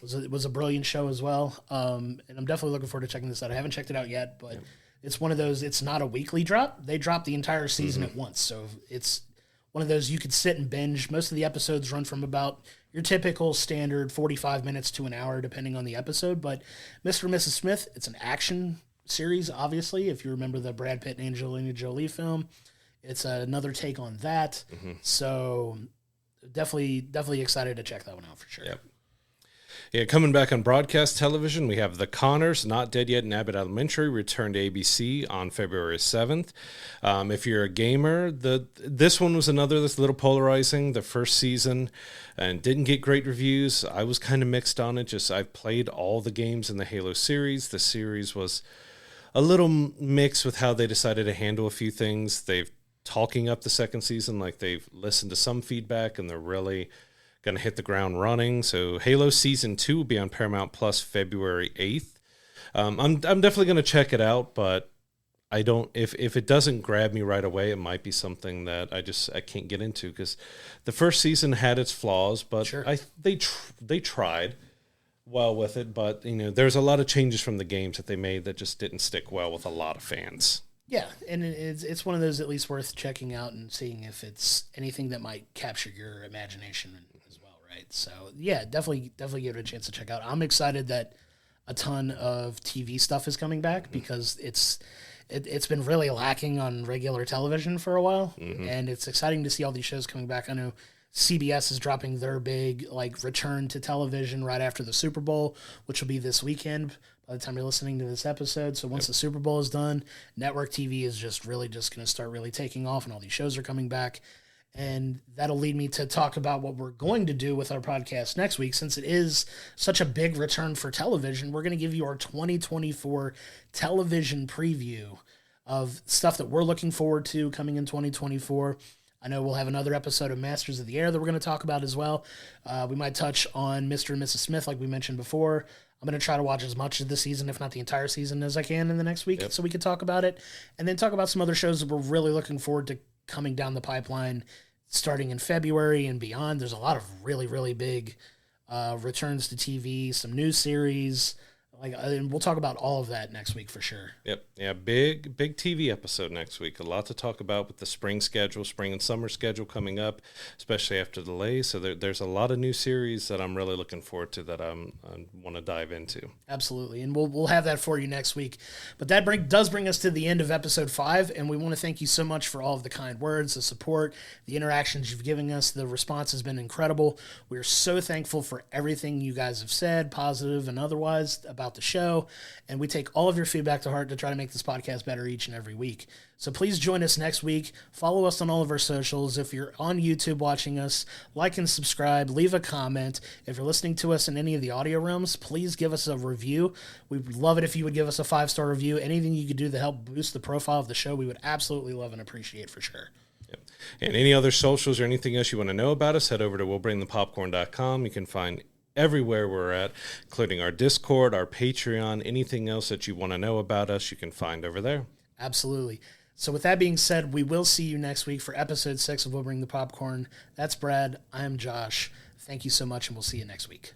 Was a brilliant show as well. And I'm definitely looking forward to checking this out. I haven't checked it out yet, but it's one of those. It's not a weekly drop. They drop the entire season at once, so it's one of those you could sit and binge. Most of the episodes run from about your typical standard 45 minutes to an hour, depending on the episode. But Mr. and Mrs. Smith, it's an action series, obviously. If you remember the Brad Pitt and Angelina Jolie film, it's another take on that. So definitely excited to check that one out for sure. Yep. Yeah, coming back on broadcast television, we have The Connors, Not Dead Yet in Abbott Elementary, return to ABC on February 7th. If you're a gamer, this one was another that's a little polarizing. The first season and didn't get great reviews. I was kind of mixed on it. I've played all the games in the Halo series. The series was a little mixed with how they decided to handle a few things. They've talking up the second season, like they've listened to some feedback and they're really going to hit the ground running. So Halo Season 2 will be on Paramount Plus February 8th. I'm definitely going to check it out, but I don't. If it doesn't grab me right away, it might be something that I can't get into, because the first season had its flaws, but they tried well with it. But there's a lot of changes from the games that they made that just didn't stick well with a lot of fans. Yeah, and it's one of those at least worth checking out and seeing if it's anything that might capture your imagination as well, right? So yeah, definitely give it a chance to check out. I'm excited that a ton of TV stuff is coming back, because it's been really lacking on regular television for a while, and it's exciting to see all these shows coming back. I know CBS is dropping their big return to television right after the Super Bowl, which will be this weekend by the time you're listening to this episode. So once the Super Bowl is done, network TV is just going to start really taking off, and all these shows are coming back. And that'll lead me to talk about what we're going to do with our podcast next week. Since it is such a big return for television, we're going to give you our 2024 television preview of stuff that we're looking forward to coming in 2024. I know we'll have another episode of Masters of the Air that we're going to talk about as well. We might touch on Mr. and Mrs. Smith, like we mentioned before. I'm going to try to watch as much of the season, if not the entire season, as I can in the next week, so we can talk about it. And then talk about some other shows that we're really looking forward to coming down the pipeline starting in February and beyond. There's a lot of really, really big returns to TV, some new series, And we'll talk about all of that next week for sure. Yep. Yeah. Big TV episode next week. A lot to talk about with the spring and summer schedule coming up, especially after the delay. So there's a lot of new series that I'm really looking forward to that I want to dive into. Absolutely. And we'll have that for you next week. But that does bring us to the end of episode 5. And we want to thank you so much for all of the kind words, the support, the interactions you've given us. The response has been incredible. We're so thankful for everything you guys have said, positive and otherwise, about the show, and we take all of your feedback to heart to try to make this podcast better each and every week. So please join us next week. Follow us on all of our socials. If you're on YouTube watching us, like and subscribe, leave a comment. If you're listening to us in any of the audio rooms, please give us a review. We would love it if you would give us a 5-star review. Anything you could do to help boost the profile of the show, we would absolutely love and appreciate for sure. Yep. And any other socials or anything else you want to know about us, head over to willbringthepopcorn.com. You can find everywhere we're at, including our Discord, our Patreon, anything else that you want to know about us, you can find over there. Absolutely. So with that being said, we will see you next week for episode 6 of We'll Bring the Popcorn. That's Brad. I am Josh. Thank you so much, and we'll see you next week.